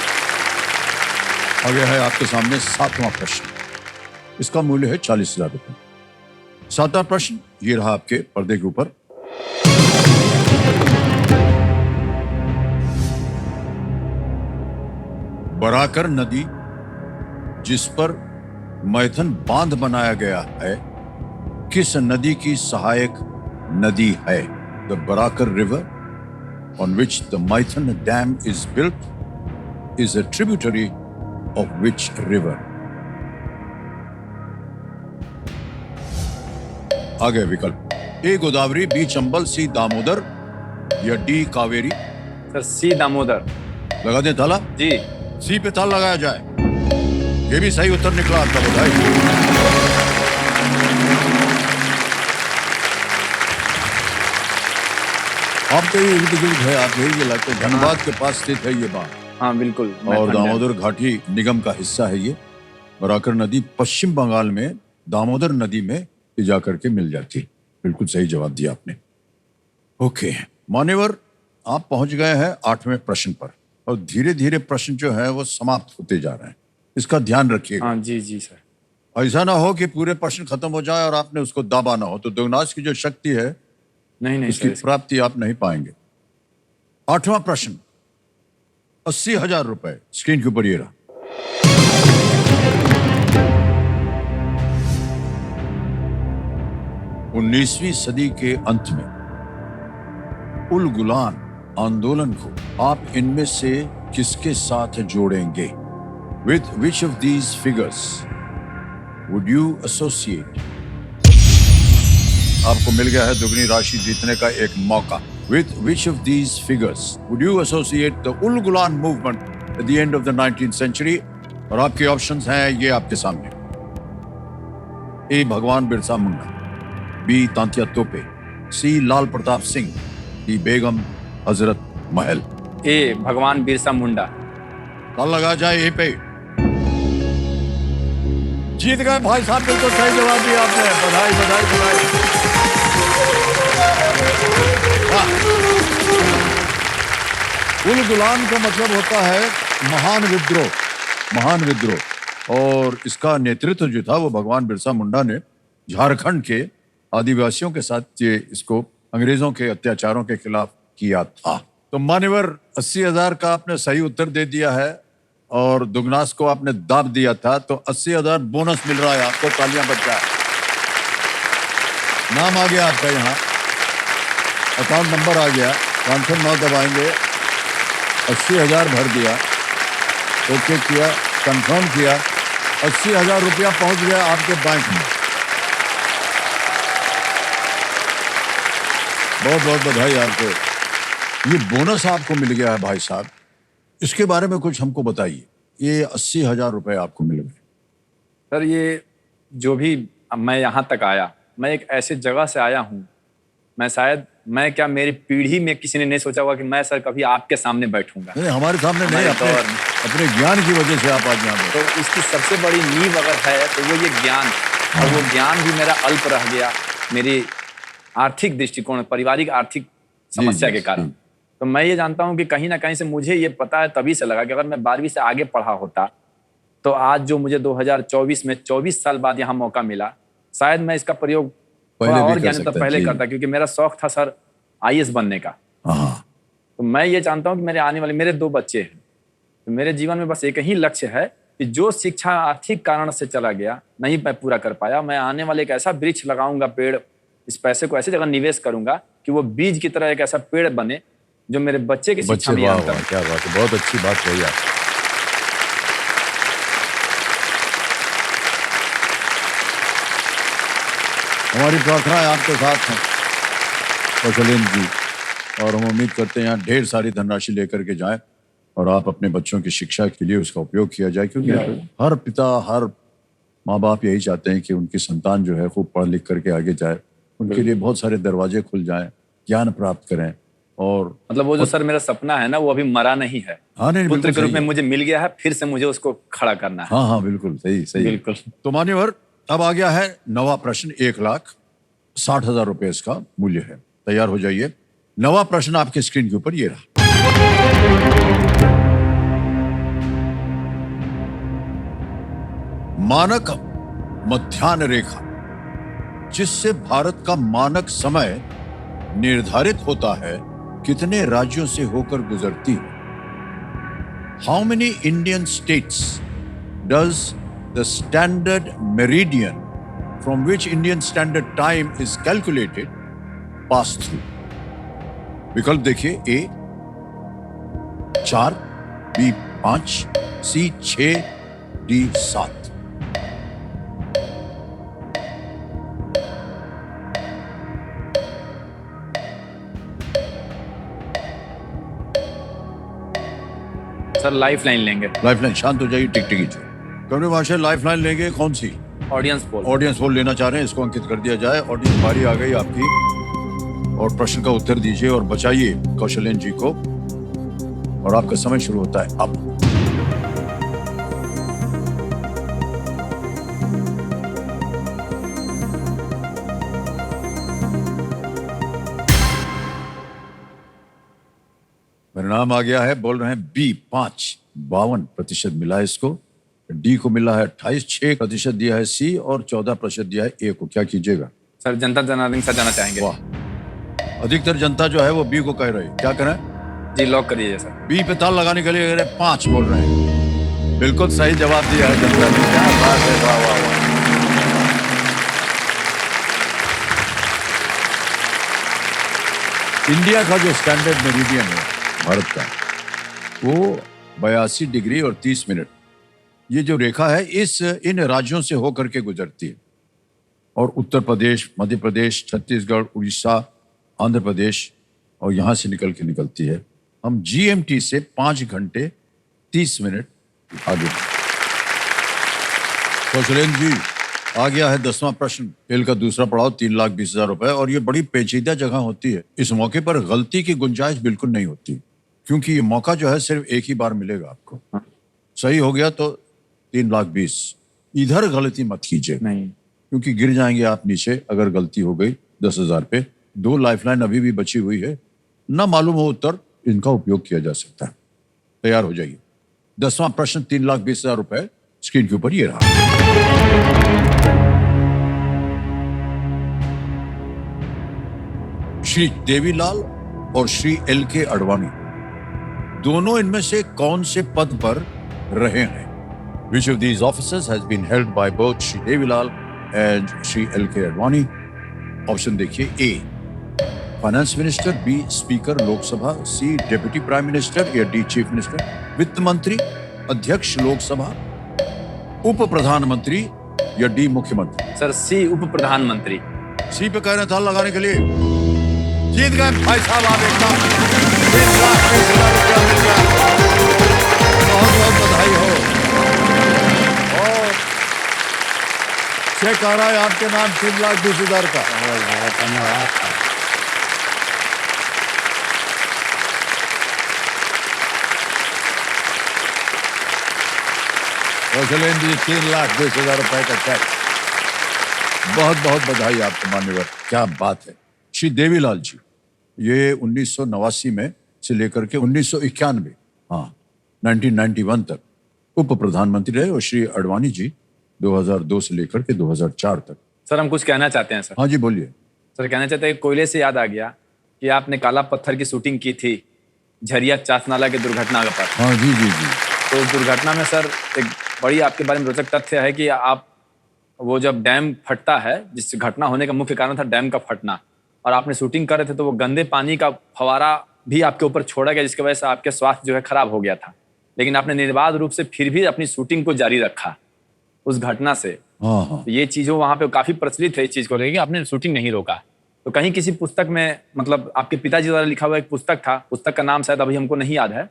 आगे है आपके सामने 7वां प्रश्न। इसका मूल्य है 40,000 रुपए। 7वां प्रश्न ये रहा आपके पर्दे के ऊपर। बराकर नदी जिस पर मैथन बांध बनाया गया है, किस नदी की सहायक नदी है? The Barakar river on which the Maithan Dam is built is a tributary of which river? आगे विकल्प। ए गोदावरी, बी चंबल, सी दामोदर या डी कावेरी। सर सी दामोदर। लगा दें ताला? जी। सी पे ताला लगाया जाए। ये भी सही उत्तर निकला आपका, बधाई। आपके इर्द गिर्द है, आप यही इलाके हैं। धनबाद के पास स्थित है ये बात। हाँ बिल्कुल। और दामोदर घाटी निगम का हिस्सा है ये। बराकर नदी पश्चिम बंगाल में दामोदर नदी में जा करके मिल जाती। बिल्कुल सही जवाब दिया आपने। ओके मान्यवर, आप पहुंच गए हैं 8वें प्रश्न पर और धीरे धीरे प्रश्न जो है वो समाप्त होते जा रहे हैं। इसका ध्यान रखिएगा। हाँ जी जी सर। ऐसा ना हो कि पूरे प्रश्न खत्म हो जाए और आपने उसको दाबा ना हो, तो दुगनाश की जो शक्ति है नहीं उसकी सर, प्राप्ति आप नहीं पाएंगे। 8वां प्रश्न 80,000 रुपए स्क्रीन के ऊपर ये रहा। 19वीं सदी के अंत में उल गुलान आंदोलन को आप इनमें से किसके साथ जोड़ेंगे? With which of these figures would you associate? आपको मिल गया है दुगनी राशि जीतने का एक मौका। With which of these figures would you associate the Ul Gulan movement at the end of the 19th century? और आपके ऑप्शंस हैं ये आपके सामने। ए भगवान बिरसा मुंडा, बी तांत्या तोपे, सी लाल प्रताप सिंह, डी बेगम हजरत महल। ए भगवान बिरसा मुंडा। ताल लगा जाए ए पे। जीत गए भाई साहब, बिल्कुल सही जवाब दिया आपने। बधाई बधाई बधाई। उल गुलाम का मतलब होता है महान विद्रोह, महान विद्रोह। और इसका नेतृत्व जो था वो भगवान बिरसा मुंडा ने झारखंड के आदिवासियों के साथ ये इसको अंग्रेजों के अत्याचारों के खिलाफ किया था। तो मान्यवर 80,000 का आपने सही उत्तर दे दिया है और दुगनास को आपने दाब दिया था, तो 80,000 बोनस मिल रहा है आपको। तालियां बज जाए। नाम आ गया आपका यहाँ, अकाउंट नंबर आ गया, कांठन 9 दबाएंगे, 80,000 भर दिया, ओके किया, कंफर्म किया, 80,000 रुपया पहुंच गया आपके बैंक में। बहुत बहुत बधाई आपको। ये बोनस आपको मिल गया है भाई साहब, इसके बारे में कुछ हमको बताइए। ये 80,000 रुपए आपको मिल गए। सर ये जो भी मैं यहाँ तक आया, मैं एक ऐसे जगह से आया हूँ, मैं शायद मैं क्या मेरी पीढ़ी में किसी ने नहीं सोचा होगा कि मैं सर कभी आपके सामने बैठूंगा। नहीं, हमारे सामने नहीं, अपने ज्ञान की वजह से आप आज यहाँ तो इसकी सबसे बड़ी नींव अगर है तो वो ये ज्ञान, और वो ज्ञान भी मेरा अल्प रह गया मेरी आर्थिक दृष्टिकोण, पारिवारिक आर्थिक समस्या के कारण। तो मैं ये जानता हूँ कि कहीं ना कहीं से मुझे ये पता है, तभी से लगा कि अगर मैं 12वीं से आगे पढ़ा होता तो आज जो मुझे 2024 में 24 साल बाद यहाँ मौका मिला, शायद मैं इसका प्रयोग थोड़ा और ज्ञान तक पहले करता, क्योंकि मेरा शौक था सर IAS बनने का। तो मैं ये जानता हूँ कि मेरे आने वाले, मेरे 2 बच्चे हैं, तो मेरे जीवन में बस एक ही लक्ष्य है कि जो शिक्षा आर्थिक कारण से चला गया, नहीं मैं पूरा कर पाया, मैं आने वाले एक ऐसा वृक्ष लगाऊंगा, पेड़, इस पैसे को ऐसी जगह निवेश करूंगा कि वो बीज की तरह एक ऐसा पेड़ बने जो मेरे बच्चे की शिक्षा में अंतर। क्या बात है, बहुत अच्छी बात कही आप। हमारी प्रार्थनाएं आपके साथ हैं कौशलेंद्र जी, और हम उम्मीद करते हैं यहाँ ढेर सारी धनराशि लेकर के जाएं और आप अपने बच्चों की शिक्षा के लिए उसका उपयोग किया जाए, क्योंकि हर पिता, हर माँ बाप यही चाहते हैं कि उनकी संतान जो है खूब पढ़ लिख करके आगे जाए, उनके लिए बहुत सारे दरवाजे खुल जाएं, ज्ञान प्राप्त करें। और मतलब वो जो सर मेरा सपना है ना, वो अभी मरा नहीं है। हाँ, नहीं, पुत्र के रूप में मुझे मिल गया है, फिर से मुझे उसको खड़ा करना है। हाँ हाँ, बिल्कुल सही सही, बिल्कुल। तो मान्यवर, अब आ गया है नवा प्रश्न। 1,60,000 रुपए इसका मूल्य है। तैयार हो जाइए। नवा प्रश्न आपके स्क्रीन के ऊपर ये रहा। मानक मध्याह्न रेखा, जिससे भारत का मानक समय निर्धारित होता है, कितने राज्यों से होकर गुजरती है? How many Indian states does the standard meridian from which Indian standard time is calculated pass through? विकल्प देखिए, ए 4, बी 5, सी 6, डी 7। सर लाइफ लाइन लेंगे। लाइफ लाइन, शांत हो जाइए, टिकटिकी जो कमरे भाषा लाइफ लाइन लेंगे। कौन सी? Audience poll. ऑडियंस पोल लेना चाह रहे हैं, इसको अंकित कर दिया जाए। ऑडियंस बारी आ गई आपकी, और प्रश्न का उत्तर दीजिए और बचाइए कौशलेंद्र जी को, और आपका समय शुरू होता है अब। परिणाम आ गया है, बोल रहे हैं बी 5, 52% मिला है इसको। डी को मिला है 28, 6% दिया है सी, और 14% दिया है ए को। क्या कीजिएगा? सर जनता जनार्दन से जाना चाहेंगे। वाह, अधिकतर जनता जो है वो बी को कह रही है। क्या करें? जी लॉक करिए सर। बी पे ताल लगाने के लिए 5 बोल रहे हैं। बिल्कुल सही जवाब दिया है जनता ने। क्या बात है, वाह वाह वाह। इंडिया का जो स्टैंडर्ड मेरिडियन है भारत का, वो 82 डिग्री और 30 मिनट, ये जो रेखा है इन राज्यों से होकर के गुजरती है, और उत्तर प्रदेश, मध्य प्रदेश, छत्तीसगढ़, उड़ीसा, आंध्र प्रदेश, और यहाँ से निकलती है। हम GMT से 5 घंटे 30 मिनट आगे। कौशलेंद्र जी, आ गया है 10वां प्रश्न। खेल का दूसरा पड़ाव 3,20,000 रुपए, और ये बड़ी पेचीदा जगह होती है। इस मौके पर गलती की गुंजाइश बिल्कुल नहीं होती, क्योंकि ये मौका जो है सिर्फ एक ही बार मिलेगा आपको। सही हो गया तो 3,20,000। इधर गलती मत कीजिए, नहीं, क्योंकि गिर जाएंगे आप नीचे अगर गलती हो गई 10,000 पे। 2 लाइफलाइन अभी भी बची हुई है, ना मालूम हो उत्तर, इनका उपयोग किया जा सकता है। तैयार हो जाइए। 10वां प्रश्न 3,20,000 रुपए स्क्रीन के ऊपर ये रहा। श्री देवीलाल और श्री LK अडवाणी दोनों इनमें से कौन से पद पर रहे हैं? Which of these offices has been held by both Shri Devilal and Shri LK Advani? Option देखिए। A finance minister, B speaker Lok Sabha, C deputy prime minister या D चीफ मिनिस्टर, वित्त मंत्री, अध्यक्ष लोकसभा, उप प्रधानमंत्री या D मुख्यमंत्री। सर सी उप प्रधानमंत्री। सी पे कहना था लगाने के लिए। जीत गए भाई साहब आप एकदम। 3,20,000 रुपया मिल गया। बहुत बहुत बधाई हो। और चेक आ रहा है आपके नाम 3,20,000 का। धन्यवाद। कौशलेंद्र जी 3,20,000 रुपए का चेक। बहुत बहुत बधाई आपको मान्यवर, क्या बात है। श्री देवीलाल जी ये 1989 में से लेकर के 1991, हाँ 1991 तक उप प्रधानमंत्री रहे, और श्री अडवाणी जी 2002 से लेकर के 2004 तक। सर हम कुछ कहना चाहते हैं सर। हाँ जी बोलिए। सर कहना चाहते हैं, कोयले से याद आ गया कि आपने काला पत्थर की शूटिंग की थी झरिया चासनाला की दुर्घटना पर। हाँ जी जी जी। तो उस दुर्घटना में सर एक बड़ी आपके बारे में रोचक तथ्य है कि आप वो जब डैम फटता है, जिस घटना होने का मुख्य कारण था डैम का फटना, और आपने शूटिंग कर रहे थे तो वो गंदे पानी का फवारा भी आपके ऊपर छोड़ा गया, जिसकी वजह से आपके स्वास्थ्य जो है खराब हो गया था, लेकिन आपने निर्बाध रूप से फिर भी अपनी शूटिंग को जारी रखा उस घटना से। हाँ हाँ। तो ये चीज़ों वहाँ पे काफ़ी प्रचलित है इस चीज़ को लेकर, आपने शूटिंग नहीं रोका। तो कहीं किसी पुस्तक में, मतलब आपके पिताजी द्वारा लिखा हुआ एक पुस्तक था, पुस्तक का नाम शायद अभी हमको नहीं याद है,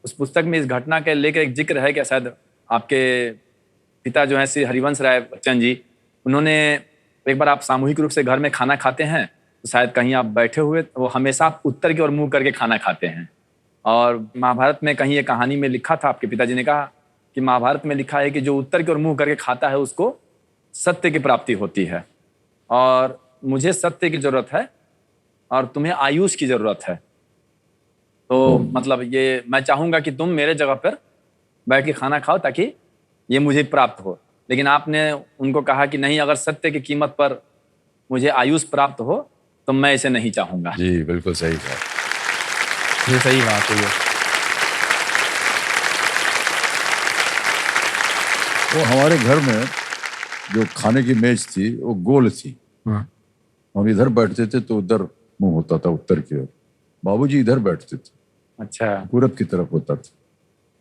उस पुस्तक में इस घटना के लेकर एक जिक्र है कि शायद आपके पिता जो हैं श्री हरिवंश राय बच्चन जी, उन्होंने एक बार आप सामूहिक रूप से घर में खाना खाते हैं, तो शायद कहीं आप बैठे हुए, वो हमेशा आप उत्तर की ओर मुंह करके खाना खाते हैं। और महाभारत में कहीं ये कहानी में लिखा था, आपके पिताजी ने कहा कि महाभारत में लिखा है कि जो उत्तर की ओर मुंह करके खाता है उसको सत्य की प्राप्ति होती है, और मुझे सत्य की जरूरत है और तुम्हें आयुष की जरूरत है। तो मतलब ये मैं चाहूँगा कि तुम मेरे जगह पर बैठ के खाना खाओ ताकि ये मुझे प्राप्त हो। लेकिन आपने उनको कहा कि नहीं, अगर सत्य की कीमत पर मुझे आयुष प्राप्त हो तो मैं इसे नहीं चाहूँगा। जी बिल्कुल सही कहा। ये सही बात है। वो हमारे घर में जो खाने की मेज थी वो गोल थी। हम इधर बैठते थे तो उधर मुंह होता था उत्तर की ओर, बाबूजी इधर बैठते थे, अच्छा, पूरब की तरफ होता था।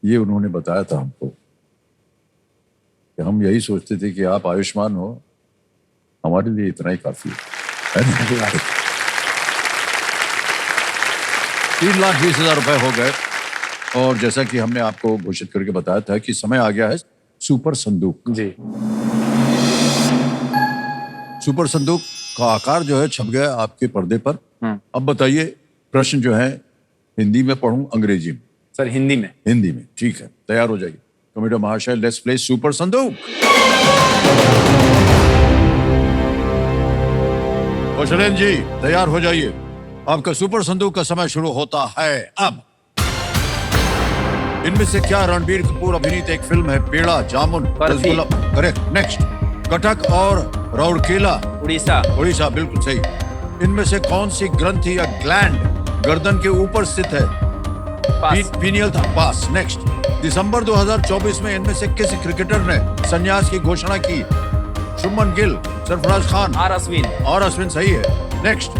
ये उन्होंने बताया था हमको कि हम यही सोचते थे कि आप आयुष्मान हो, हमारे लिए इतना ही काफी है ना? 3,20,000 रुपए हो गए, और जैसा कि हमने आपको घोषित करके बताया था कि समय आ गया है सुपर संदूक। जी, सुपर संदूक का आकार जो है छप गया आपके पर्दे पर। अब बताइए प्रश्न जो है हिंदी में पढ़ूं अंग्रेजी में? सर हिंदी में। हिंदी में, ठीक है। तैयार हो जाइए कमेटी महाशय, लेट्स प्ले सुपर संदूक। कौशलेंद्र जी तैयार हो जाइए, आपका सुपर संदूक का समय शुरू होता है अब। इनमें से क्या रणबीर कपूर अभिनीत एक फिल्म है? पेड़ा, जामुन, रसगुल्ला। करेक्ट। नेक्स्ट, कटक और राउरकेला, उड़ीसा। उड़ीसा, बिल्कुल सही। इनमें से कौन सी ग्रंथि या ग्लैंड गर्दन के ऊपर स्थित है? पीनियल था। पास। नेक्स्ट, दिसंबर 2024 में इनमें से किस क्रिकेटर ने संन्यास की घोषणा की? शुभमन गिल, सरफराज खान, आर अश्विन। और अश्विन सही है। नेक्स्ट,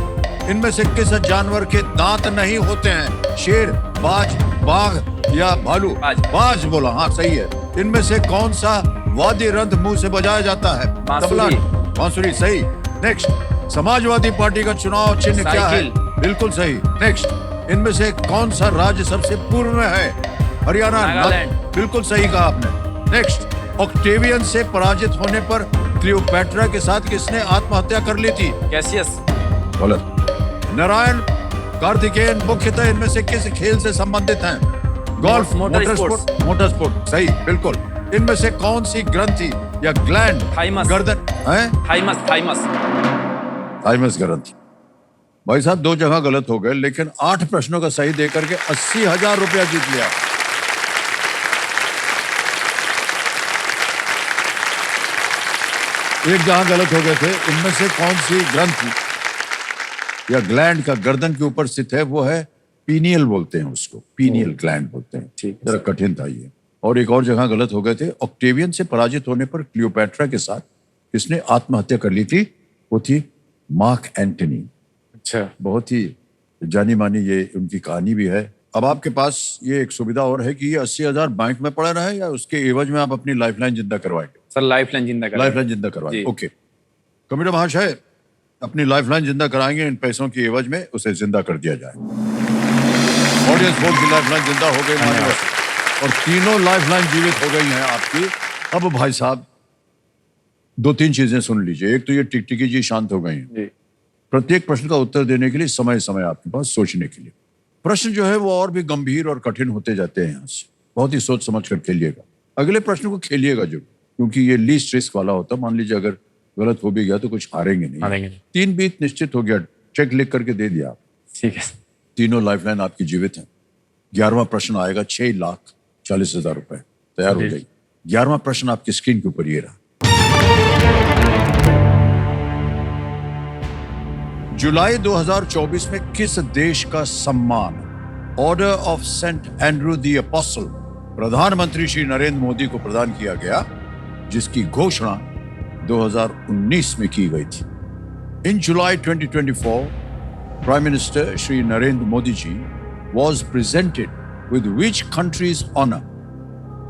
इनमें से किस जानवर के दांत नहीं होते हैं? शेर, बाज, बाघ या भालू? बाज बोला, हाँ सही है। इनमें से कौन सा वाद्य यंत्र मुंह से बजाया जाता है? तबला, बांसुरी, सही। नेक्स्ट, समाजवादी पार्टी का चुनाव चिन्ह क्या है? बिल्कुल सही। नेक्स्ट, इनमें से कौन सा राज्य सबसे पूर्व में है? हरियाणा, बिल्कुल सही कहा आपने। नेक्स्ट, ऑक्टेवियन से पराजित होने पर क्लियोपैट्रा के साथ किसने आत्महत्या कर ली थी? कैसियस। गलत। नारायण कार्तिकेयन मुख्यतः इनमें से किस खेल से संबंधित हैं? Golf, motor sports. Motor sport, सही, बिल्कुल। इनमें से कौन सी ग्रंथि या ग्लैंड थाइमस। गर्दन है? थाइमस ग्रंथि। भाई साहब 2 जगह गलत हो गए, लेकिन 8 प्रश्नों का सही देकर के 80,000 रुपया जीत लिया। एक जहां गलत हो गए थे। इनमें से कौन सी ग्रंथि या ग्लैंड का गर्दन के ऊपर स्थित है? वो है पीनियल, बोलते हैं उसको, पीनियल ग्लैंड बोलते हैं। ठीक है, जरा कठिन था ये। और एक और जगह गलत हो गए थे। ऑक्टेवियन से पराजित होने पर क्लियोपैट्रा के साथ किसने आत्महत्या कर ली थी? वो थी मार्क एंटनी। अच्छा। बहुत ही जानी मानी ये उनकी कहानी भी है। अब आपके पास ये एक सुविधा और है कि ये 80,000 बैंक में पड़ा रहे या उसके एवज में आप अपनी लाइफलाइन जिंदा करवाएंगे? सर लाइफलाइन जिंदा करेंगे। लाइफलाइन जिंदा करवाएंगे, ओके। कमिश्नर महाशय अपनी लाइफलाइन जिंदा कराएंगे, इन पैसों की एवज में उसे जिंदा कर दिया जाए। ऑडियंस बोर्ड की लाइफलाइन जिंदा हो गई माननीय, और तीनों लाइफलाइन जीवित हो गई हैं आपकी। अब भाई साहब 2-3 चीजें सुन लीजिए। एक तो ये टिकटिकी जी शांत हो गई हैं। जी। प्रत्येक प्रश्न का उत्तर देने के लिए समय आपके पास सोचने के लिए। प्रश्न जो है वो और भी गंभीर और कठिन होते जाते हैं। यहाँ से बहुत ही सोच समझ कर खेलिएगा। अगले प्रश्न को खेलिएगा जरूर, क्योंकि ये लीस्ट रिस्क वाला होता है। मान लीजिए अगर गलत हो भी गया तो कुछ हारेंगे नहीं। 3 बीत निश्चित हो गया, चेक लिख करके दे दिया। ठीक है। तीनों लाइफलाइन आपकी जीवित हैं। 11वां प्रश्न आएगा 6,40,000 रुपए। तैयार हो जाइए। 11वां प्रश्न आपकी स्क्रीन के ऊपर ये रहा। जुलाई 2024 में किस देश का सम्मान Order of Saint Andrew the Apostle प्रधानमंत्री श्री नरेंद्र मोदी को प्रदान किया गया, जिसकी घोषणा 2019 में की गई थी? In July 2024, prime minister Shri Narendra Modi ji was presented with which country's honor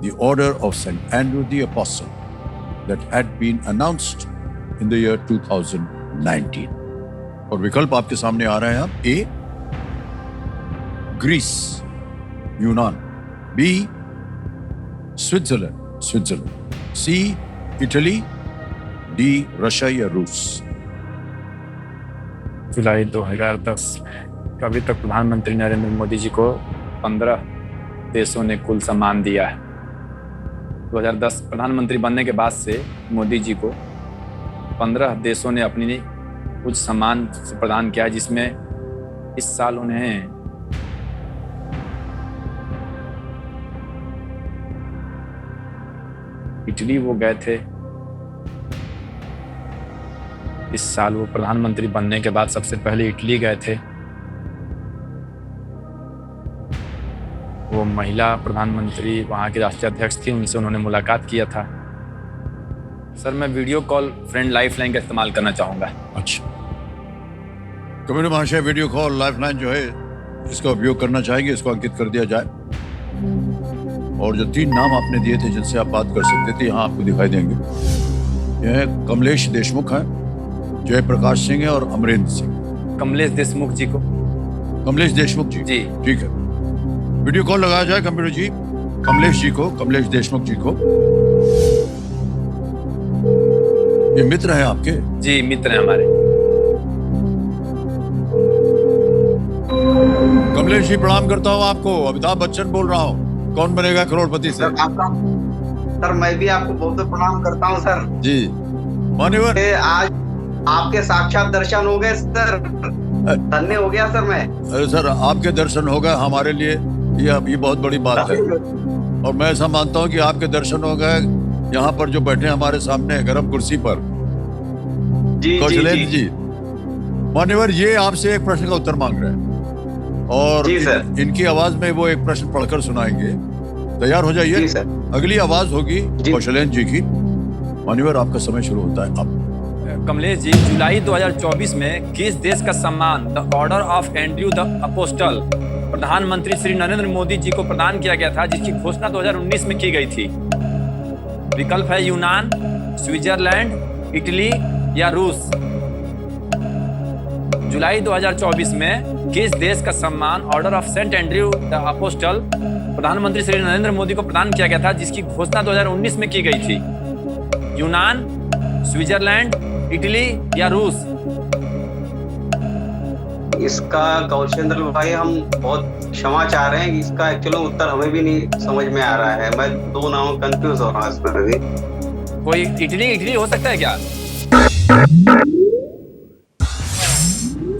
the order of St. Andrew the Apostle that had been announced in the year 2019. और विकल्प आपके सामने आ रहे हैं अब। ए ग्रीस, यूनान। B Switzerland. C Italy. D Russia या रूस। जुलाई 2010 में अभी तक प्रधानमंत्री नरेंद्र मोदी जी को 15 देशों ने कुल सम्मान दिया है। 2010 प्रधानमंत्री बनने के बाद से मोदी जी को 15 देशों ने अपनी कुछ सम्मान प्रदान किया है, जिसमें इस साल उन्हें इटली वो गए थे। इस साल वो प्रधानमंत्री बनने के बाद सबसे पहले इटली गए थे। वो महिला प्रधानमंत्री वहाँ की राष्ट्रीय अध्यक्ष थी, उनसे उन्होंने मुलाकात किया था। सर मैं वीडियो कॉल फ्रेंड लाइफलाइन का इस्तेमाल करना चाहूँगा। अच्छा, कमिश्नर महाशय वीडियो कॉल लाइफलाइन जो है इसका उपयोग करना चाहेंगे, इसको अंकित कर दिया जाए। और जो 3 नाम आपने दिए थे जिनसे आप बात कर सकते थे, यहाँ आपको दिखाई देंगे। यह कमलेश देशमुख है, जयप्रकाश सिंह है और अमरेंद्र सिंह। कमलेश देशमुख जी को। कमलेश देशमुख जी, जी ठीक है। वीडियो कॉल लगाया जाए कंप्यूटर जी, कमलेश जी को, कमलेश देशमुख जी को। ये मित्र हैं आपके? जी मित्र हैं हमारे। कमलेश जी प्रणाम करता हूँ आपको। अमिताभ बच्चन बोल रहा हूँ, कौन बनेगा करोड़पति से। सर मैं भी आपको बहुत प्रणाम करता हूँ सर जी। मान्यवर आज आपके साक्षात दर्शन हो गए सर, धन्य हो गया सर मैं। अरे सर आपके दर्शन हो गए हमारे लिए ये बहुत बड़ी बात है। और मैं ऐसा मानता हूँ कि आपके दर्शन हो गए यहाँ पर जो बैठे हमारे सामने गर्म कुर्सी पर कौशलेंद्र जी। मान्यवर ये आपसे एक प्रश्न का उत्तर मांग रहे हैं और इनकी आवाज में वो एक प्रश्न पढ़कर सुनाएंगे। तैयार हो जाइए। अगली आवाज होगी कौशलेंद्र जी की। मान्यवर आपका समय शुरू होता है अब। कमलेश जी, जुलाई 2024 में किस देश का सम्मान the order of Andrew the Apostle प्रधानमंत्री श्री नरेंद्र मोदी जी को प्रदान किया गया था, जिसकी घोषणा 2019 में की गई थी? विकल्प है यूनान, स्विट्जरलैंड, इटली या रूस। जुलाई 2024 में किस देश का सम्मान Order of Saint Andrew the Apostle प्रधानमंत्री श्री नरेंद्र मोदी को प्रदान किया गया था, जिसकी घोषणा 2019 में की गई थी? यूनान, स्विट्जरलैंड, इटली या रूस? इसका कौशेंद्र भाई हम बहुत क्षमा चाह रहे हैं कि इसका एक्चुअली उत्तर हमें भी नहीं समझ में आ रहा है। मैं दो नामों कंफ्यूज हो रहा हूँ इसमें भी। कोई इटली हो सकता है क्या?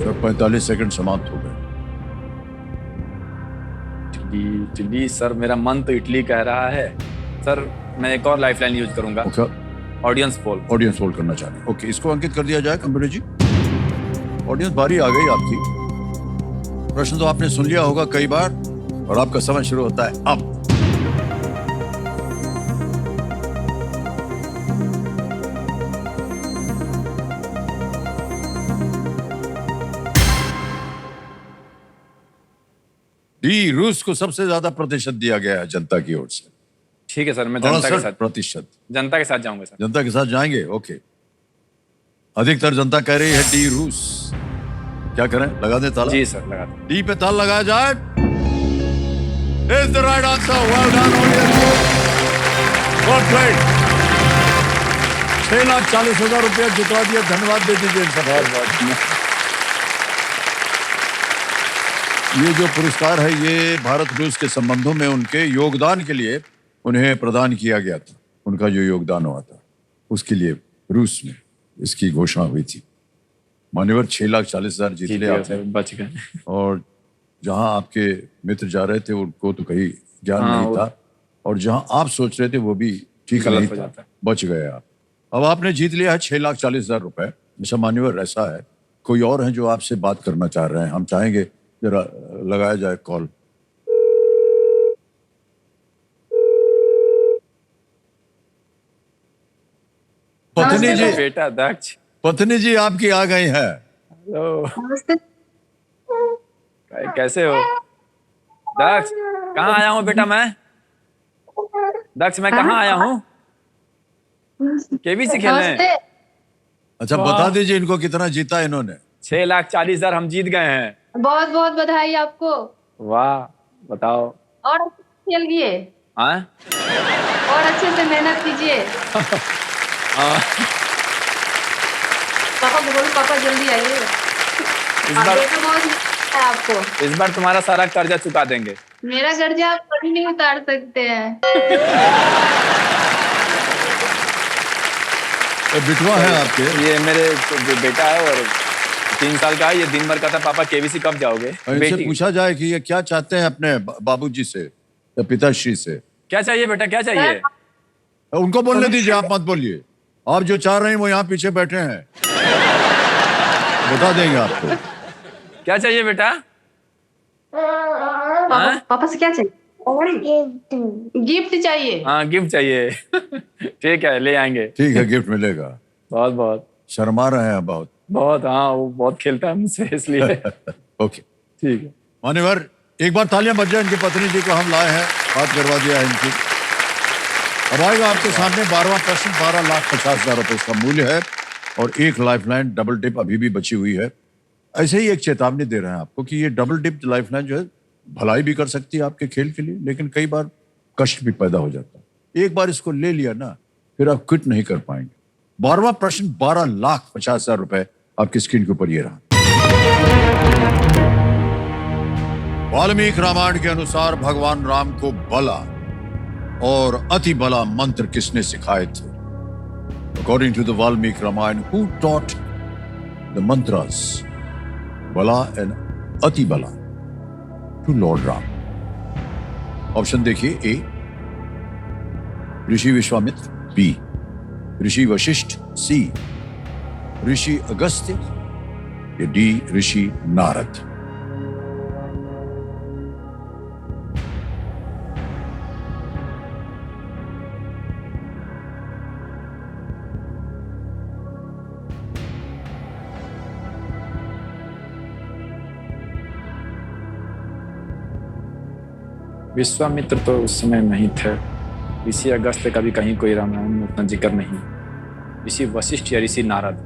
सर 45 सेकंड समाप्त हो गए। इटली सर, मेरा मन तो इटली कह रहा है सर। मैं एक और लाइफलाइन यूज करूंगा। Okay, audience poll. Audience poll करना चाह रहे हैं। ओके, इसको अंकित कर दिया जाए कंप्यूटर जी। ऑडियंस बारी आ गई आपकी। प्रश्न तो आपने सुन लिया होगा कई बार और आपका समय शुरू होता है अब। डी, रूस को सबसे ज्यादा प्रतिशत दिया गया है जनता की ओर से। ठीक है सर, मैं जनता के साथ प्रतिशत जनता के साथ जाऊंगा सर। जनता के साथ जाएंगे। ओके, अधिकतर जनता कह रही है डी, रूस। क्या करें, लगा दे ताला? जी सर, लगा दो। डी पे ताला लगाया जाए। Is the right answer. Well done audience, good played. 6,40,000 रुपया जितवा दिया। धन्यवाद दे दीजिए इनका बहुत बहुत। ये जो पुरस्कार है ये भारत रूस के संबंधों में उनके योगदान के लिए उन्हें प्रदान किया गया था। उनका जो योगदान हुआ था उसके लिए रूस में इसकी घोषणा हुई थी। मान्यवर 6,40,000 जीत ले आपने, बच गए। और जहां आपके मित्र जा रहे थे उनको तो कहीं ज्ञान नहीं था, और जहां आप सोच रहे थे वो भी ठीक नहीं था, बच गए आप। अब आपने जीत लिया है 6,40,000 रुपए। अच्छा मान्यवर, ऐसा है कोई और है जो आपसे बात करना चाह रहे हैं? हम चाहेंगे जरा लगाया जाए कॉल। पत्नी जी, बेटा दक्ष। पत्नी जी आपकी आ गई है। कैसे हो दक्ष? कहाँ आया हूँ बेटा मैं? दक्ष मैं कहाँ आया हूँ? केबीसी खेलने। अच्छा बता दीजिए इनको कितना जीता इन्होंने? 6,40,000 हम जीत गए हैं। बहुत बहुत बधाई आपको। वाह, बताओ। और खेलिए, हाँ, और अच्छे से मेहनत कीजिए। पापा को बोलो, पापा जल्दी आइए। इस बार बेटा बहुत है आपको। इस बार तुम्हारा सारा कर्जा चुका देंगे। मेरा कर्जा आप कभी नहीं उतार सकते हैं। बिटवा है आपके? ये मेरे जो बेटा है और 3 साल का है। ये दिन भर कहता है पापा केबीसी कब जाओगे? इनसे पूछा जाए कि ये क्या चाहते हैं अपने बाबूजी से या पिताश्री से। क्या चाहिए बेटा, क्या चाहिए? उनको बोलने दीजिए, आप मत बोलिए। आप जो चाह रहे हैं वो यहाँ पीछे बैठे हैं, बता देंगे आपको। क्या चाहिए बेटा? पापा से क्या चाहिए? गिफ्ट चाहिए। हाँ, गिफ्ट चाहिए। ठीक है, ले आएंगे। ठीक है, गिफ्ट मिलेगा। बहुत बहुत शर्मा रहे हैं बहुत बहुत। हाँ, वो बहुत खेलता है मुझसे इसलिए। ओके, ठीक है मान्यवर, एक बार तालियां बज जाए। इनकी पत्नी जी को हम लाए हैं, बात करवा दिया है इनकी। अब आएगा आपके सामने 12वां प्रश्न। 12,50,000 रुपए इसका मूल्य है और एक लाइफलाइन डबल डिप अभी भी बची हुई है। ऐसे ही एक चेतावनी दे रहे हैं आपको कि ये डबल डिप लाइफलाइन जो है भलाई भी कर सकती है आपके खेल के लिए, लेकिन कई बार कष्ट भी पैदा हो जाता है। एक बार इसको ले लिया ना, फिर आप क्विट नहीं कर पाएंगे। 12वां प्रश्न 12,50,000 रुपए आपकी स्क्रीन के ऊपर ये रहा। वाल्मीकि रामायण के अनुसार भगवान राम को बला और अति बला मंत्र किसने सिखाए थे? According to the Valmiki Ramayana, who taught the mantras Bala and Ati Bala to lord Ram? Option देखिए। A Rishi Vishwamitra, B Rishi Vashishtha, C Rishi Agastya, या डी ऋषि नारद। विश्वामित्र तो उस समय नहीं थे। ऋषि अगस्त्य का भी कहीं कोई रामायण में उतना जिक्र नहीं। ऋषि वशिष्ठ या ऋषि नारद?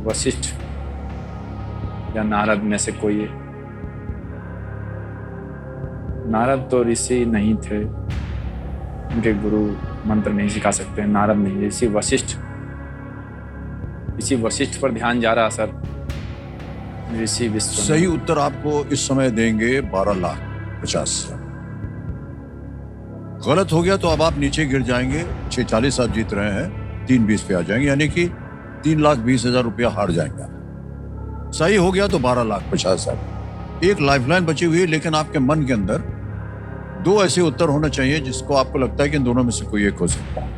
वशिष्ठ या नारद में से कोई है। नारद तो ऋषि नहीं थे, उनके गुरु मंत्र नहीं सिखा सकते। नारद नहीं, ऋषि वशिष्ठ ऋषि वशिष्ठ पर ध्यान जा रहा सर। ऋषि विश्वामित्र। सही उत्तर आपको इस समय देंगे 12,50,000। गलत हो गया तो अब आप नीचे गिर जाएंगे। 640 आप जीत रहे हैं, 320 पे आ जाएंगे, यानी कि 3,20,000 रुपया हार जाएंगे आप। सही हो गया तो 12,50,000। एक लाइफलाइन बची हुई है, लेकिन आपके मन के अंदर 2 ऐसे उत्तर होना चाहिए जिसको आपको लगता है कि इन दोनों में से कोई एक हो सकता है।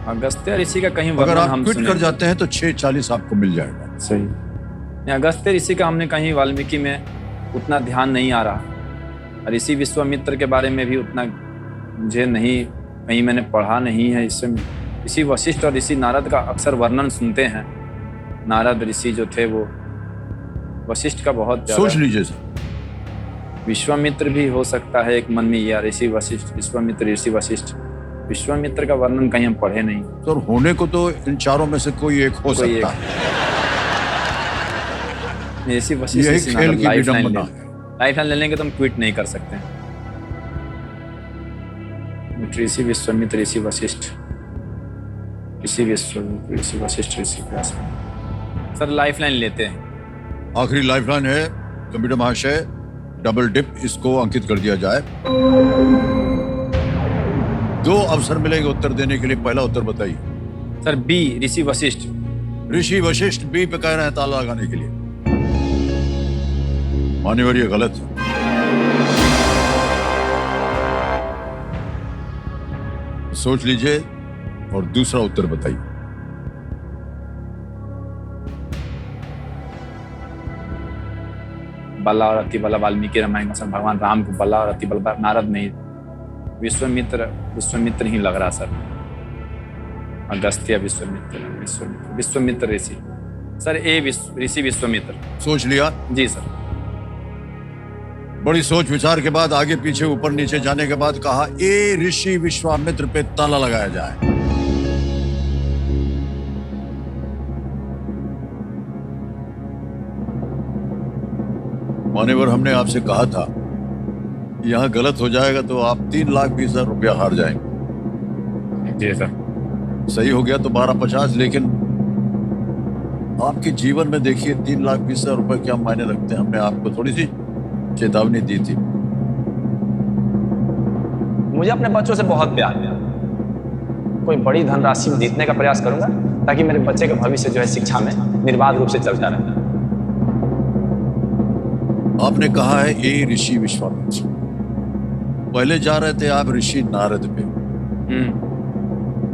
अगस्त्य ऋषि का कहीं अगर वर्णन आप हम क्विट कर सुने। जाते हैं तो 640 आपको मिल जाएगा। सही। नहीं, अगस्त्य ऋषि का हमने कहीं वाल्मीकि में उतना ध्यान नहीं आ रहा। ऋषि विश्वामित्र के बारे में भी उतना मुझे नहीं, कहीं मैंने पढ़ा नहीं है। इससे ऋषि वशिष्ठ और ऋषि नारद का अक्सर वर्णन सुनते हैं। नारद ऋषि जो थे वो वशिष्ठ का बहुत ज्यादा। सोच लीजिए सर। विश्वामित्र भी हो सकता है एक मन में, या ऋषि वशिष्ठ, विश्वामित्र, ऋषि वशिष्ठ। विश्वामित्र का वर्णन कहीं हम पढ़े नहीं। सर होने को तो इन चारों में से कोई एक हो कोई सकता एक। है। ऋषि वशिष्ठ, यही ऋषि खेल नारद की लाइफलाइन विडंबना ले- लाइफलाइन ले लेंगे तो हम क्विट नहीं कर सकते हैं। ऋषि विश्वामित्र, ऋषि वशिष्ठ, ऋषि विश्वामित्र, ऋषि वशिष्ठ, ऋषि व्यास। सर लाइफलाइन लेते हैं। आखिरी लाइफलाइन है कंप्यूटर महाशय, डबल डिप, इसको अंकित कर दिया जाए। 2 अवसर मिलेंगे उत्तर देने के लिए। पहला उत्तर बताइए। Sir B, Rishi Vashishtha. ऋषि वशिष्ठ बी पे कह रहे हैं ताला लगाने के लिए। मान्यवर ये गलत है। सोच लीजिए और दूसरा उत्तर बताइए। बल्ला और अति बल्ला वाल्मीकि रामायण में सर भगवान राम को बल्ला और अति बल्ला, नारद नहीं, विश्वामित्र, विश्वामित्र ही लग रहा सर। अगस्त्य, विश्वामित्र, विश्वामित्र, विश्वामित्र ऋषि। सर ए ऋषि विश्वामित्र। सोच लिया। जी सर। बड़ी सोच विचार के बाद, आगे पीछे ऊपर नीचे जाने के बाद कहा ए ऋषि विश्वामित्र पे ताला लगाया जाए। मान्यवर हमने आपसे कहा था यहां गलत हो जाएगा तो आप 3,20,000 रुपया हार जाएंगे। जी सर। सही हो गया तो 12,50,000, लेकिन आपके जीवन में देखिए 3,20,000 रुपए क्या मायने रखते हैं। हमने आपको थोड़ी सी चेतावनी दी थी। मुझे अपने बच्चों से बहुत प्यार है। कोई बड़ी धनराशि जीतने का प्रयास करूंगा ताकि मेरे बच्चे का भविष्य जो है शिक्षा में निर्बाध रूप से चलता रहे। आपने कहा है ए ऋषि विश्वामित्र। पहले जा रहे थे आप ऋषि नारद पे।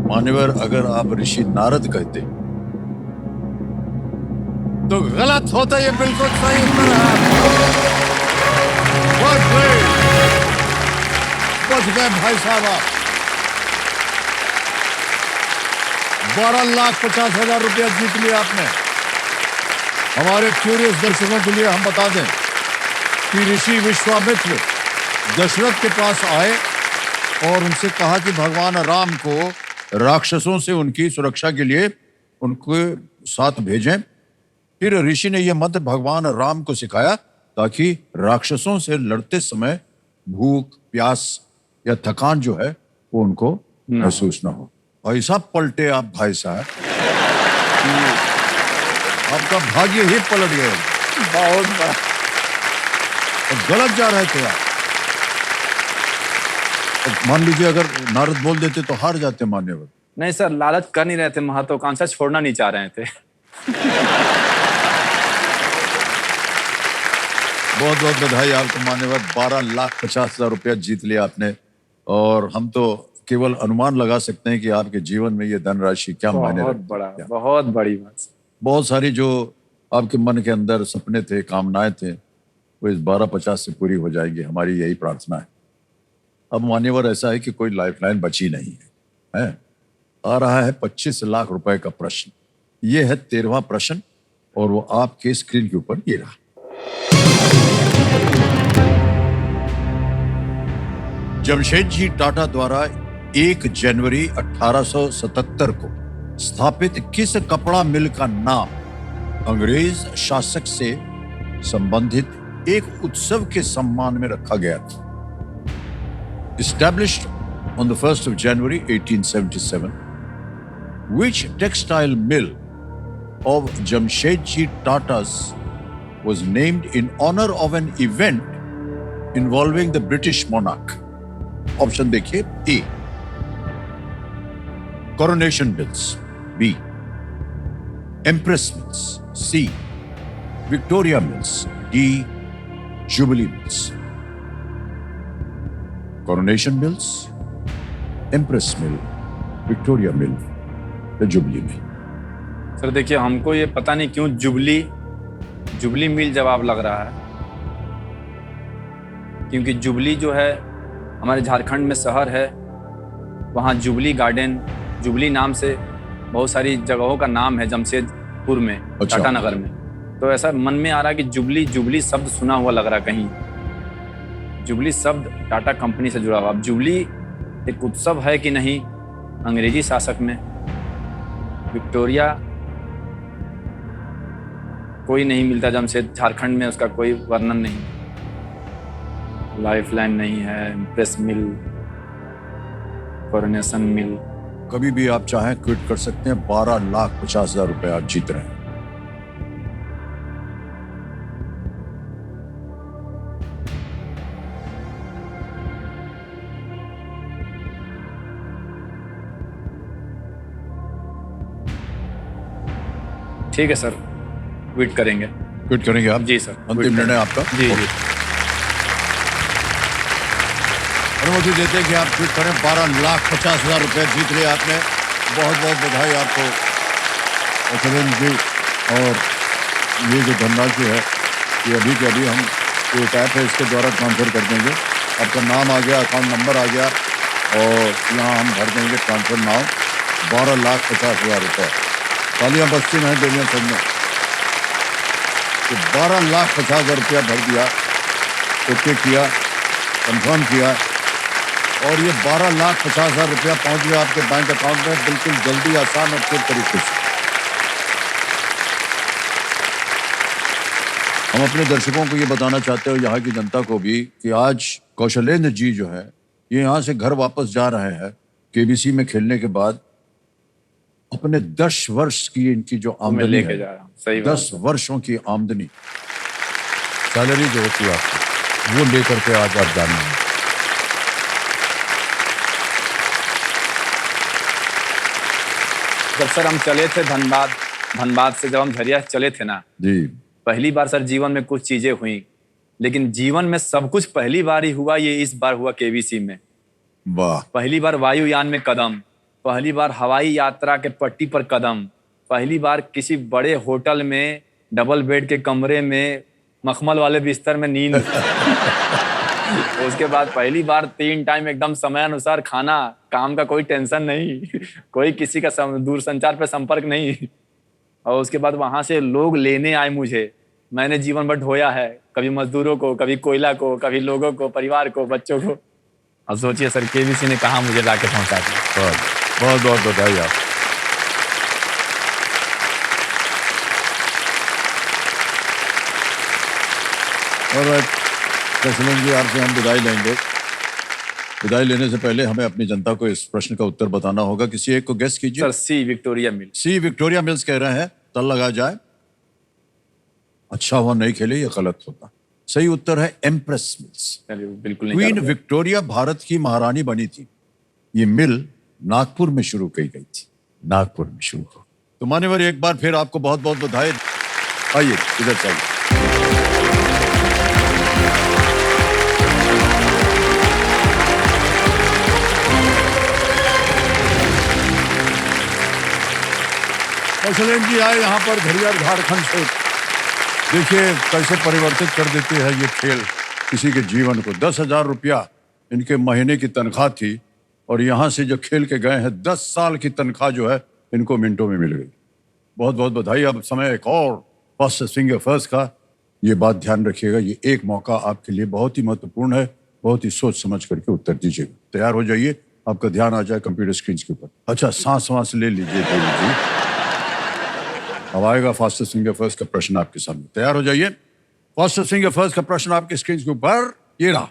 मान्यवर अगर आप ऋषि नारद कहते तो गलत होता। ये बिल्कुल सही उत्तर है। बच गए भाई साहब आप। 12,50,000 रुपया जीत लिया आपने। हमारे क्यूरियस दर्शकों के लिए हम बता दें कि ऋषि विश्वामित्र दशरथ के पास आए और उनसे कहा कि भगवान राम को राक्षसों से उनकी सुरक्षा के लिए उनके साथ भेजें। फिर ऋषि ने यह मंत्र भगवान राम को सिखाया ताकि राक्षसों से लड़ते समय भूख, प्यास या थकान जो है वो उनको महसूस ना हो। ऐसा पलटे आप भाई साहब, आपका भाग्य ही पलट गया। बहुत बड़ा। गलत जा रहे थे आप। मान लीजिए अगर नारद बोल देते तो हार जाते मान्यवर। नहीं सर, लालच कर नहीं रहे थे, महत्वाकांक्षा छोड़ना नहीं चाह रहे थे। बहुत बहुत बधाई आपको मान्यवर। 12,50,000 रुपया जीत लिया आपने। और हम तो केवल अनुमान लगा सकते हैं कि आपके जीवन में ये धनराशि क्या मायने बहुत रखती बड़ा, है। बहुत बड़ी बात। बहुत सारी जो आपके मन के अंदर सपने थे, कामनाएं थे, वो इस 12,50 से पूरी हो जाएगी, हमारी यही प्रार्थना है। अब मान्यवर ऐसा है कि कोई लाइफलाइन बची नहीं है। आ रहा है 25 लाख रुपए का प्रश्न। ये है 13वां प्रश्न और वो आपके स्क्रीन के ऊपर ये रहा। जमशेदजी टाटा द्वारा 1 जनवरी 1877 को स्थापित किस कपड़ा मिल का नाम अंग्रेज शासक से संबंधित एक उत्सव के सम्मान में रखा गया था? Established on the 1st of January 1877, which textile mill of Jamshedji Tata's was named in honor of an event involving the British monarch? Option देखिए. A. Coronation Mills. B. Empress Mills. C. Victoria Mills. D. Jubilee Mills. Coronation Mills, Empress Mill, Victoria Mill या jubilee मिल? Sir देखिए, हमको ये पता नहीं क्यों jubilee मिल जवाब लग रहा है, क्योंकि जुबली जो है हमारे झारखंड में शहर है, वहाँ जुबली गार्डन, जुबली नाम से बहुत सारी जगहों का नाम है जमशेदपुर में, अच्छा। टाटा नगर में। तो ऐसा मन में आ रहा है कि जुबली शब्द सुना हुआ लग रहा है कहीं। जुबली शब्द टाटा कंपनी से जुड़ा हुआ। अब जुबली एक उत्सव है कि नहीं अंग्रेजी शासक में? विक्टोरिया कोई नहीं मिलता जमशेद, झारखंड में उसका कोई वर्णन नहीं। लाइफलाइन नहीं है, एम्प्रेस मिल, कोरोनेशन मिल। कभी भी आप चाहें क्विट कर सकते हैं। 12,50,000 रुपए आप जीत रहे हैं। ठीक है सर, क्विट करेंगे। क्विट करेंगे आप? जी सर, अंतिम निर्णय आपका? जी जी। अनुमति देते हैं कि आप क्विट करें। 12,50,000 रुपए जीत लिए आपने। बहुत बहुत बधाई आपको अखिलेश जी। और ये जो धनराशि है ये अभी के अभी हम एक ऐप है इसके द्वारा ट्रांसफर कर देंगे। आपका नाम आ गया, अकाउंट नंबर आ गया और यहाँ हम भर देंगे ट्रांसफर नाम। 12,50,000 रुपये। तालियां बस्ती में देवियां सब में। तो 12,50,000 रुपया भर दिया, ओके किया, कंफर्म किया और ये 12,50,000 रुपया पहुंच गया आपके बैंक अकाउंट में बिल्कुल जल्दी, आसान और तेज तरीके से। हम अपने दर्शकों को ये बताना चाहते हैं, यहाँ की जनता को भी, कि आज कौशलेंद्र जी जो है ये यहाँ से घर वापस जा रहे हैं केबीसी में खेलने के बाद। अपने 10 वर्ष की इनकी जो आमदनी लेके है, जा रहा हूं। सही 10 वर्षों की आमदनी, सैलरी जो होती है आपकी, वो लेकर के आज आप जाना है। जब सर हम चले थे धनबाद से जब हम झरिया चले थे ना जी, पहली बार सर जीवन में कुछ चीजें हुई, लेकिन जीवन में सब कुछ पहली बार ही हुआ। ये इस बार हुआ केबीसी में। वाह। पहली बार वायुयान में कदम, पहली बार हवाई यात्रा के पट्टी पर कदम, पहली बार किसी बड़े होटल में डबल बेड के कमरे में मखमल वाले बिस्तर में नींद। उसके बाद पहली बार 3 टाइम एकदम समय अनुसार खाना, काम का कोई टेंशन नहीं, कोई किसी का दूर संचार पे संपर्क नहीं। और उसके बाद वहां से लोग लेने आए मुझे। मैंने जीवन भर ढोया है, कभी मजदूरों को, कभी कोयला को, कभी लोगों को, परिवार को, बच्चों को। अब सोचिए सर केबीसी ने कहा मुझे लाके पहुंचा दिया। बहुत बहुत बधाई आप। और कौशलेंद्र जी आपसे हम विदाई लेंगे। विदाई लेने से पहले हमें अपनी जनता को इस प्रश्न का उत्तर बताना होगा। किसी एक को गेस कीजिए। सर सी विक्टोरिया मिल। सी विक्टोरिया मिल्स कह रहे हैं, तल लगा जाए। अच्छा हुआ नहीं खेले, ये गलत होता। सही उत्तर है एम्प्रेस मिल्स। बिल्कुल नहीं। क्वीन विक्टोरिया भारत की महारानी बनी थी। ये मिल नागपुर में शुरू की गई थी, नागपुर में शुरू हो। तो मान्यवर एक बार फिर आपको बहुत बहुत बधाई। आइए इधर चाहिए। कौशलेंद्र जी आए यहाँ पर झरिया झारखंड से। देखिए कैसे परिवर्तित कर देते हैं ये खेल किसी के जीवन को। 10,000 रुपया इनके महीने की तनख्वाह थी और यहाँ से जो खेल के गए हैं 10 साल की तनख्वाह जो है इनको मिनटों में मिल गई। बहुत बहुत बधाई। अब समय एक और फर्स्ट स्विंग फर्स्ट का। ये बात ध्यान रखिएगा, ये एक मौका आपके लिए बहुत ही महत्वपूर्ण है। बहुत ही सोच समझ करके उत्तर दीजिएगा। तैयार हो जाइए, आपका ध्यान आ जाए कंप्यूटर स्क्रीन के ऊपर। अच्छा सांस ले लीजिए देवी जी। अब आएगा फास्टेस्ट फिंगर फर्स्ट का प्रश्न आपके सामने। तैयार हो जाइए। फास्टेस्ट फिंगर फर्स्ट का प्रश्न आपके स्क्रीन के ऊपर ये रहा।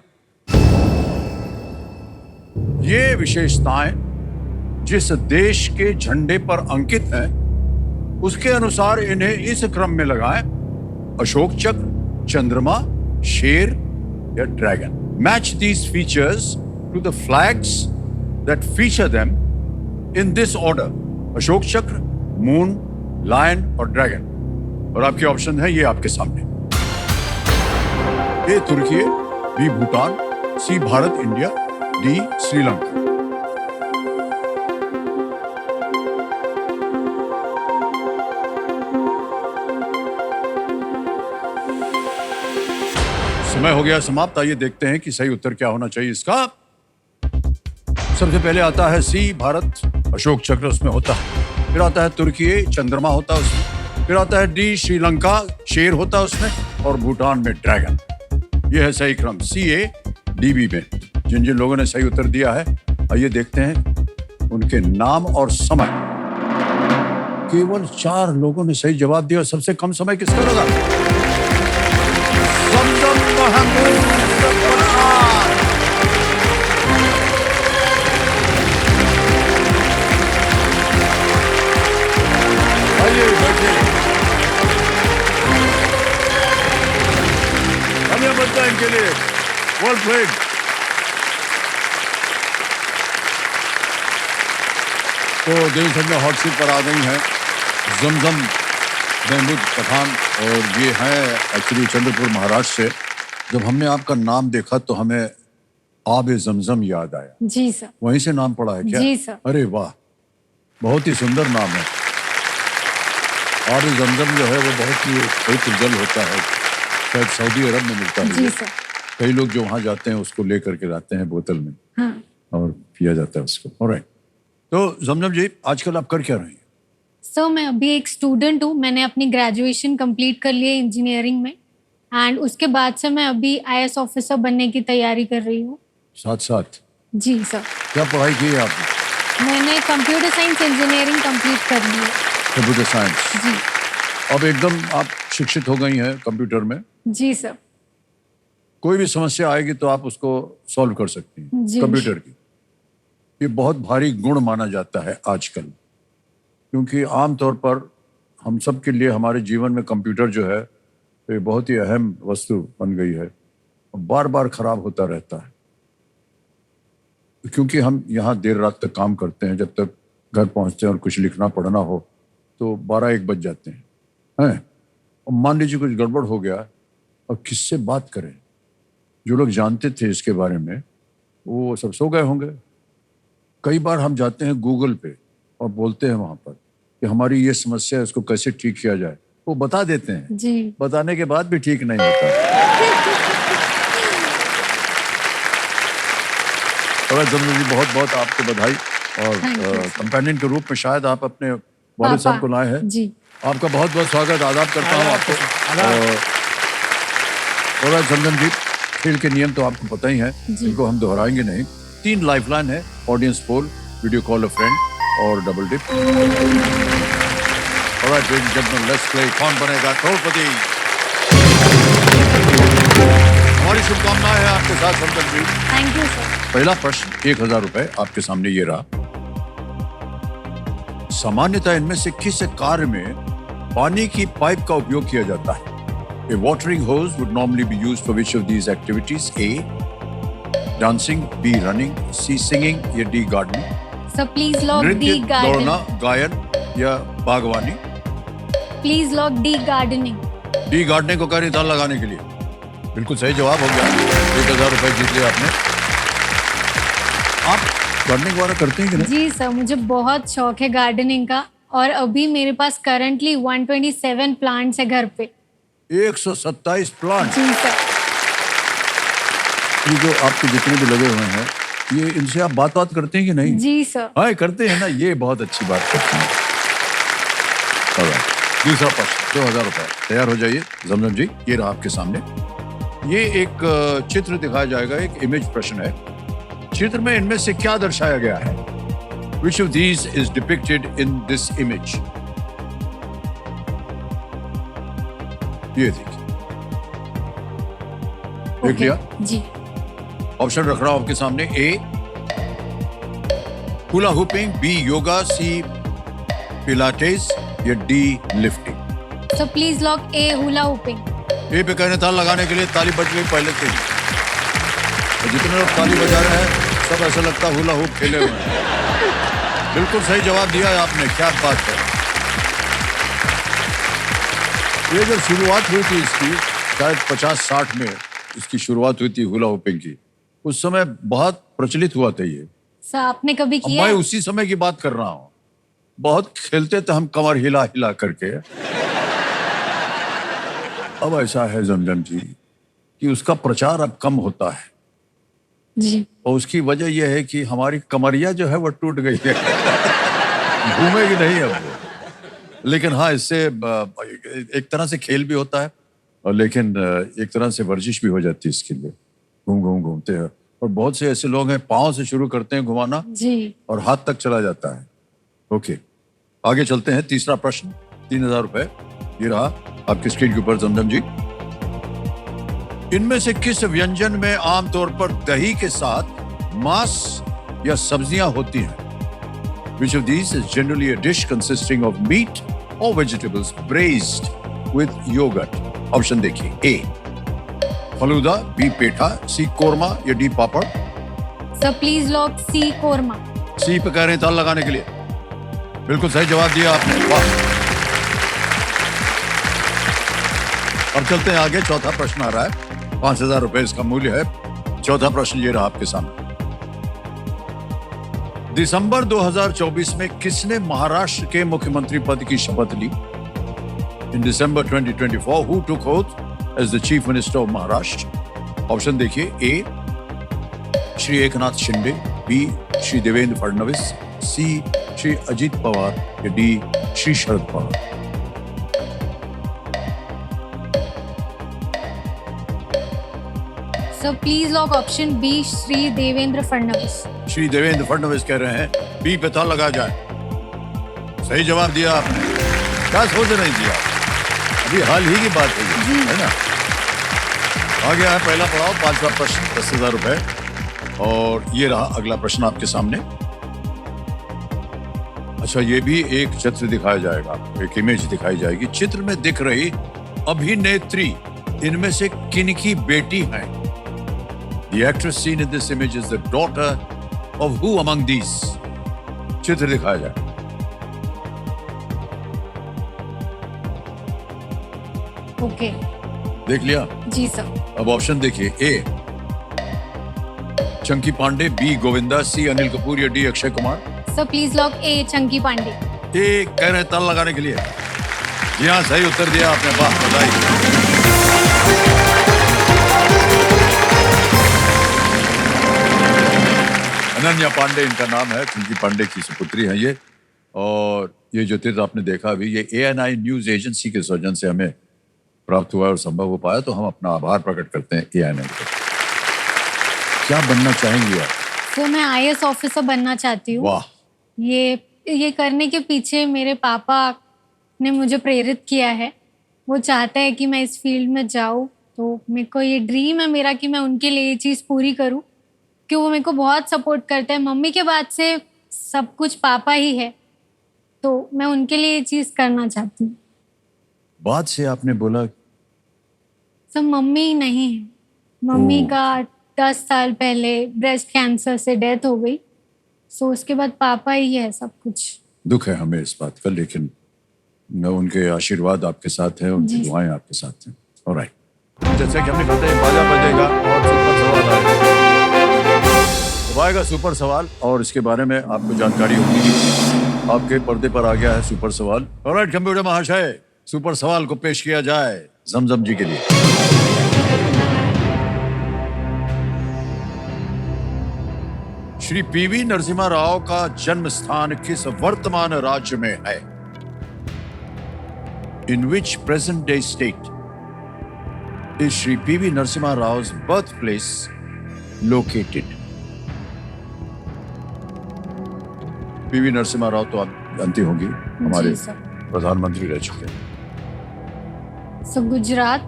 ये विशेषताएं जिस देश के झंडे पर अंकित हैं उसके अनुसार इन्हें इस क्रम में लगाएं: अशोक चक्र, चंद्रमा, शेर या dragon. Match these features to the flags that feature them in this order: Ashoka chakra, moon, lion और ड्रैगन। और आपके ऑप्शन है ये आपके सामने: ए तुर्की, बी भूटान, सी भारत इंडिया, डी श्रीलंका। समय हो गया समाप्त। आइए देखते हैं कि सही उत्तर क्या होना चाहिए इसका। सबसे पहले आता है सी भारत, अशोक चक्र उसमें होता है। फिर आता है तुर्की, चंद्रमा होता है उसमें। फिर आता है डी श्रीलंका, शेर होता है उसमें। और भूटान में ड्रैगन। यह है सही क्रम सी ए डी बी में। जिन जिन लोगों ने सही उत्तर दिया है, आइए देखते हैं उनके नाम और समय। केवल 4 लोगों ने सही जवाब दिया। सबसे कम समय किसका लगा? जमजम महमूद फरहान। आइए बैठिए। हमें बनता है इनके लिए वर्ल्ड फ्लैग। तो देश में हॉट सीट पर आ गई हैं जमजम महमूद पठान, और ये है एक्चुअली चंद्रपुर महाराष्ट्र से। जब हमने आपका नाम देखा तो हमें आबे जमजम याद आया। जी सर। वहीं से नाम पड़ा है क्या? जी सर। अरे वाह, बहुत ही सुंदर नाम है। आबे जमजम जो है वो बहुत ही पवित्र जल होता है, शायद सऊदी अरब में मिलता है। जी सर। कई लोग जो वहाँ जाते हैं उसको लेकर के लाते हैं बोतल में, हाँ। और पिया जाता है उसको। ऑलराइट, तो जमजम जी आजकल आप कर क्या रही हैं? सर मैं अभी एक स्टूडेंट हूँ। मैंने अपनी ग्रेजुएशन कंप्लीट कर ली है इंजीनियरिंग में, एंड उसके बाद से मैं अभी IAS ऑफिसर बनने की तैयारी कर रही हूँ। साथ साथ जी सर। क्या पढ़ाई की है आपने? मैंने कंप्यूटर साइंस इंजीनियरिंग कंप्लीट कर ली है। Computer science. जी। अब एकदम आप शिक्षित हो गई हैं कंप्यूटर में। जी सर। कोई भी समस्या आएगी तो आप उसको सॉल्व कर सकती हैं जी। कंप्यूटर की। ये बहुत भारी गुण माना जाता है आजकल, क्योंकि आमतौर पर हम सब के लिए हमारे जीवन में कंप्यूटर जो है ये बहुत ही अहम वस्तु बन गई है, बार बार खराब होता रहता है। क्योंकि हम यहाँ देर रात तक काम करते हैं, जब तक घर पहुँचते हैं और कुछ लिखना पढ़ना हो तो 12-1 बज जाते हैं। और मान लीजिए कुछ गड़बड़ हो गया, और किससे बात करें? जो लोग जानते थे इसके बारे में वो सब सो गए होंगे। कई बार हम जाते हैं गूगल पे और बोलते हैं वहाँ पर कि हमारी ये समस्या है, इसको कैसे ठीक किया जाए। वो बता देते हैं। जी। बताने के बाद भी ठीक नहीं होता। जमजम जी बहुत बहुत आपको बधाई। और कंपेनियन के रूप में शायद आप अपने वालिद साहब को लाए हैं। जी। आपका बहुत बहुत स्वागत, आदाब करता हूँ आपको। और जमजम जी, खेल के नियम तो आपको पता ही है, इनको हम दोहराएंगे नहीं। 3 लाइफलाइन है: audience poll, video call a friend और double dip. Alright ladies and gentleman, let's play Kaun Banega Crorepati. हमारी शुभकामनाएं हैं आपके साथ Jamjam ji. Thank you sir. पहला प्रश्न 1000 रुपए आपके सामने ये रहा। सामान्यतः इनमें से किस कार्य में पानी की पाइप का उपयोग किया जाता है? A watering hose would normally be used for which of these activities? A. Dancing, B. Running, C. Singing या D. Gardening? Sir please lock D नृत्य, दौड़ना, गार्डनिंग। गायन या बागवानी? Please lock D gardening. D. Gardening को करें ताल लगाने के लिए। बिल्कुल सही जवाब हो गया। 1000 रुपए जीत लिया आपने। आप गार्डनिंग वगैरह करते हैं कि नहीं? जी सर, मुझे बहुत शौक है गार्डनिंग का, और अभी मेरे पास करंटली 127 प्लांट्स है घर पे। 127 प्लांट। जी सर। ये जो आपके जितने भी लगे हुए हैं, ये इनसे आप बात करते हैं कि नहीं? जी सर। हाँ करते हैं ना, ये बहुत अच्छी बात करते हैं। दूसरा प्रश्न 2000 रुपए। तैयार हो जाइए जमजम जी, ये रहा आपके सामने। ये एक चित्र दिखाया जाएगा, एक इमेज प्रश्न है। चित्र में इनमें से क्या दर्शाया गया है? Which of these is depicted in this image? ये देखिए, देख लिया? जी। ऑप्शन रख रहा हूं आपके सामने। A hula hooping, B yoga, C Pilates या D lifting? So please lock A hula hooping. A पे कहने ताल लगाने के लिए ताली बज गई पहले से ही। और जितने लोग ताली बजा रहे हैं सब ऐसा लगता हुला हुप खेले हुए हैं। बिल्कुल सही जवाब दिया है आपने, क्या बात है। ये जब शुरुआत हुई थी इसकी, शायद 50-60 में इसकी शुरुआत हुई थी हुला हुपिंग की, उस समय बहुत प्रचलित हुआ था ये। सर आपने कभी किया? मैं उसी समय की बात कर रहा हूँ। बहुत खेलते थे हम कमर हिला हिला करके। अब ऐसा है जमजम जी कि उसका प्रचार अब कम होता है जी। और उसकी वजह यह है कि हमारी कमरिया जो है वो टूट गई है। घूमेगी नहीं अब वो। लेकिन हाँ, इससे एक तरह से खेल भी होता है और लेकिन एक तरह से वर्जिश भी हो जाती है इसके लिए। घूमते हैं और बहुत से ऐसे लोग हैं पाँव से शुरू करते हैं घुमाना जी और हाथ तक चला जाता है। ओके, आगे चलते हैं। तीसरा प्रश्न, 3000 रुपए ये रहा आपकी स्क्रीन के ऊपर जमजम जी। इनमें से किस व्यंजन में आमतौर पर दही के साथ मांस या सब्जियां होती हैं? Which of these is generally a dish consisting of meat or vegetables braised with yogurt? Option देखिए, A falooda, B petha, C korma या D papad? Sir please lock C korma. C पे कह रहे हैं ताल लगाने के लिए। बिल्कुल सही जवाब दिया आपने, वाह। अब चलते हैं आगे। चौथा प्रश्न आ रहा है, 5000 रुपए इसका मूल्य है। चौथा प्रश्न ये रहा आपके सामने। दिसंबर 2024 में किसने महाराष्ट्र के मुख्यमंत्री पद की शपथ ली? इन दिसंबर 2024 who took oath as the chief minister of Maharashtra? Option देखिए, A Shri Eknath Shinde, B Shri Devendra Fadnavis, C Shri Ajit Pawar या D Shri Sharad Pawar? Sir please lock option B Shri Devendra Fadnavis. Shri Devendra Fadnavis कह रहे हैं, बी पे ताल लगा जाए। सही जवाब दिया आपने। क्या सोच रहे थी आप? अभी हाल ही की बात है ना। आ गया है पहला पड़ाव, 5वां प्रश्न, 10,000 रुपए। और ये रहा अगला प्रश्न आपके सामने। अच्छा, ये भी एक चित्र दिखाया जाएगा, एक इमेज दिखाई जाएगी। चित्र में दिख रही अभिनेत्री इनमें से किनकी बेटी है? The actress seen in this image is the daughter of who among these? चित्र दिखाया जाए। ओके देख लिया? जी सर। अब ऑप्शन देखिए, A Chunky Pandey, B Govinda, C Anil Kapoor या D Akshay Kumar? Sir please lock A Chunky Pandey. A कह रहे हैं ताल लगाने के लिए। जी हाँ, सही उत्तर दिया आपने, वाह, बधाई। अनन्या पांडे इनका नाम है, चंकी पांडे की सुपुत्री है ये। और ये जो चित्र आपने देखा अभी, ये ANI न्यूज एजेंसी के सौजन्य से हमें प्राप्त हुआ और संभव हो पाया, तो हम अपना आभार प्रकट करते हैं ANI को। क्या बनना चाहेंगी आप? तो मैं IAS ऑफिसर बनना चाहती हूँ। वाह। ये करने के पीछे मेरे पापा ने मुझे प्रेरित किया है। वो चाहते हैं कि मैं इस फील्ड में जाऊँ, तो मेरे को ये ड्रीम है मेरा कि मैं उनके लिए ये चीज़ पूरी करूँ, कि वो मेरे को बहुत सपोर्ट करते हैं। मम्मी के बाद से सब कुछ पापा ही है, तो मैं उनके लिए ये चीज़ करना चाहती हूँ। बाद से आपने बोला? सब मम्मी नहीं है। मम्मी का 10 साल पहले ब्रेस्ट कैंसर से डेथ हो गई, सो उसके बाद पापा ही है सब कुछ। दुख है हमें इस बात का, लेकिन उनके आशीर्वाद आपके साथ है, उनकी दुआएं आपके साथ हैं। ऑलराइट, जैसे कि हमने कहा था, बाजा बजेगा और सुपर सवाल आएगा। आएगा सुपर सवाल और इसके बारे में आपको जानकारी होगी। आपके पर्दे पर आ गया है सुपर सवाल। ऑलराइट कंप्यूटर महाशय, सुपर सवाल को पेश किया जाए जमजम जी के लिए। श्री PV नरसिम्हा राव का जन्म स्थान किस वर्तमान राज्य में है? In which present day state is Shri PV Narasimha Rao's birthplace located? PV Narasimha Rao तो आप जानती होंगी, हमारे प्रधानमंत्री रह चुके हैं। सो गुजरात।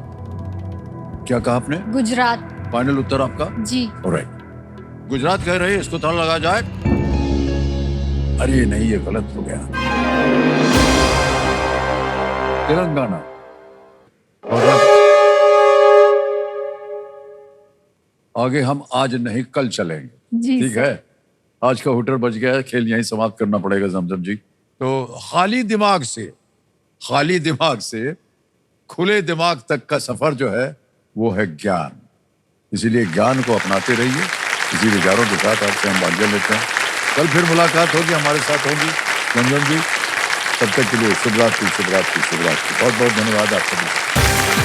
क्या कहा आपने? गुजरात। फाइनल उत्तर आपका? जी। ऑलराइट, गुजरात कह रहे हैं, इसको ताला लगा जाए। अरे नहीं, ये गलत हो गया। तेलंगाना। और अब आगे हम आज नहीं कल चलेंगे, जी ठीक सर। है? आज का हुटर बच गया है, खेल यहीं समाप्त करना पड़ेगा जमजम जी। तो खाली दिमाग से खुले दिमाग तक का सफर जो है वो है ज्ञान। इसीलिए ज्ञान को अपनाते रहिए। इसी विचारों के साथ आपसे हम बांध लेते हैं। कल फिर मुलाकात होगी, हमारे साथ होगी जमजम जी। तब तक के लिए शुभ रात्रि, शुभ रात्रि, शुभ रात्रि। बहुत बहुत धन्यवाद आप सभी।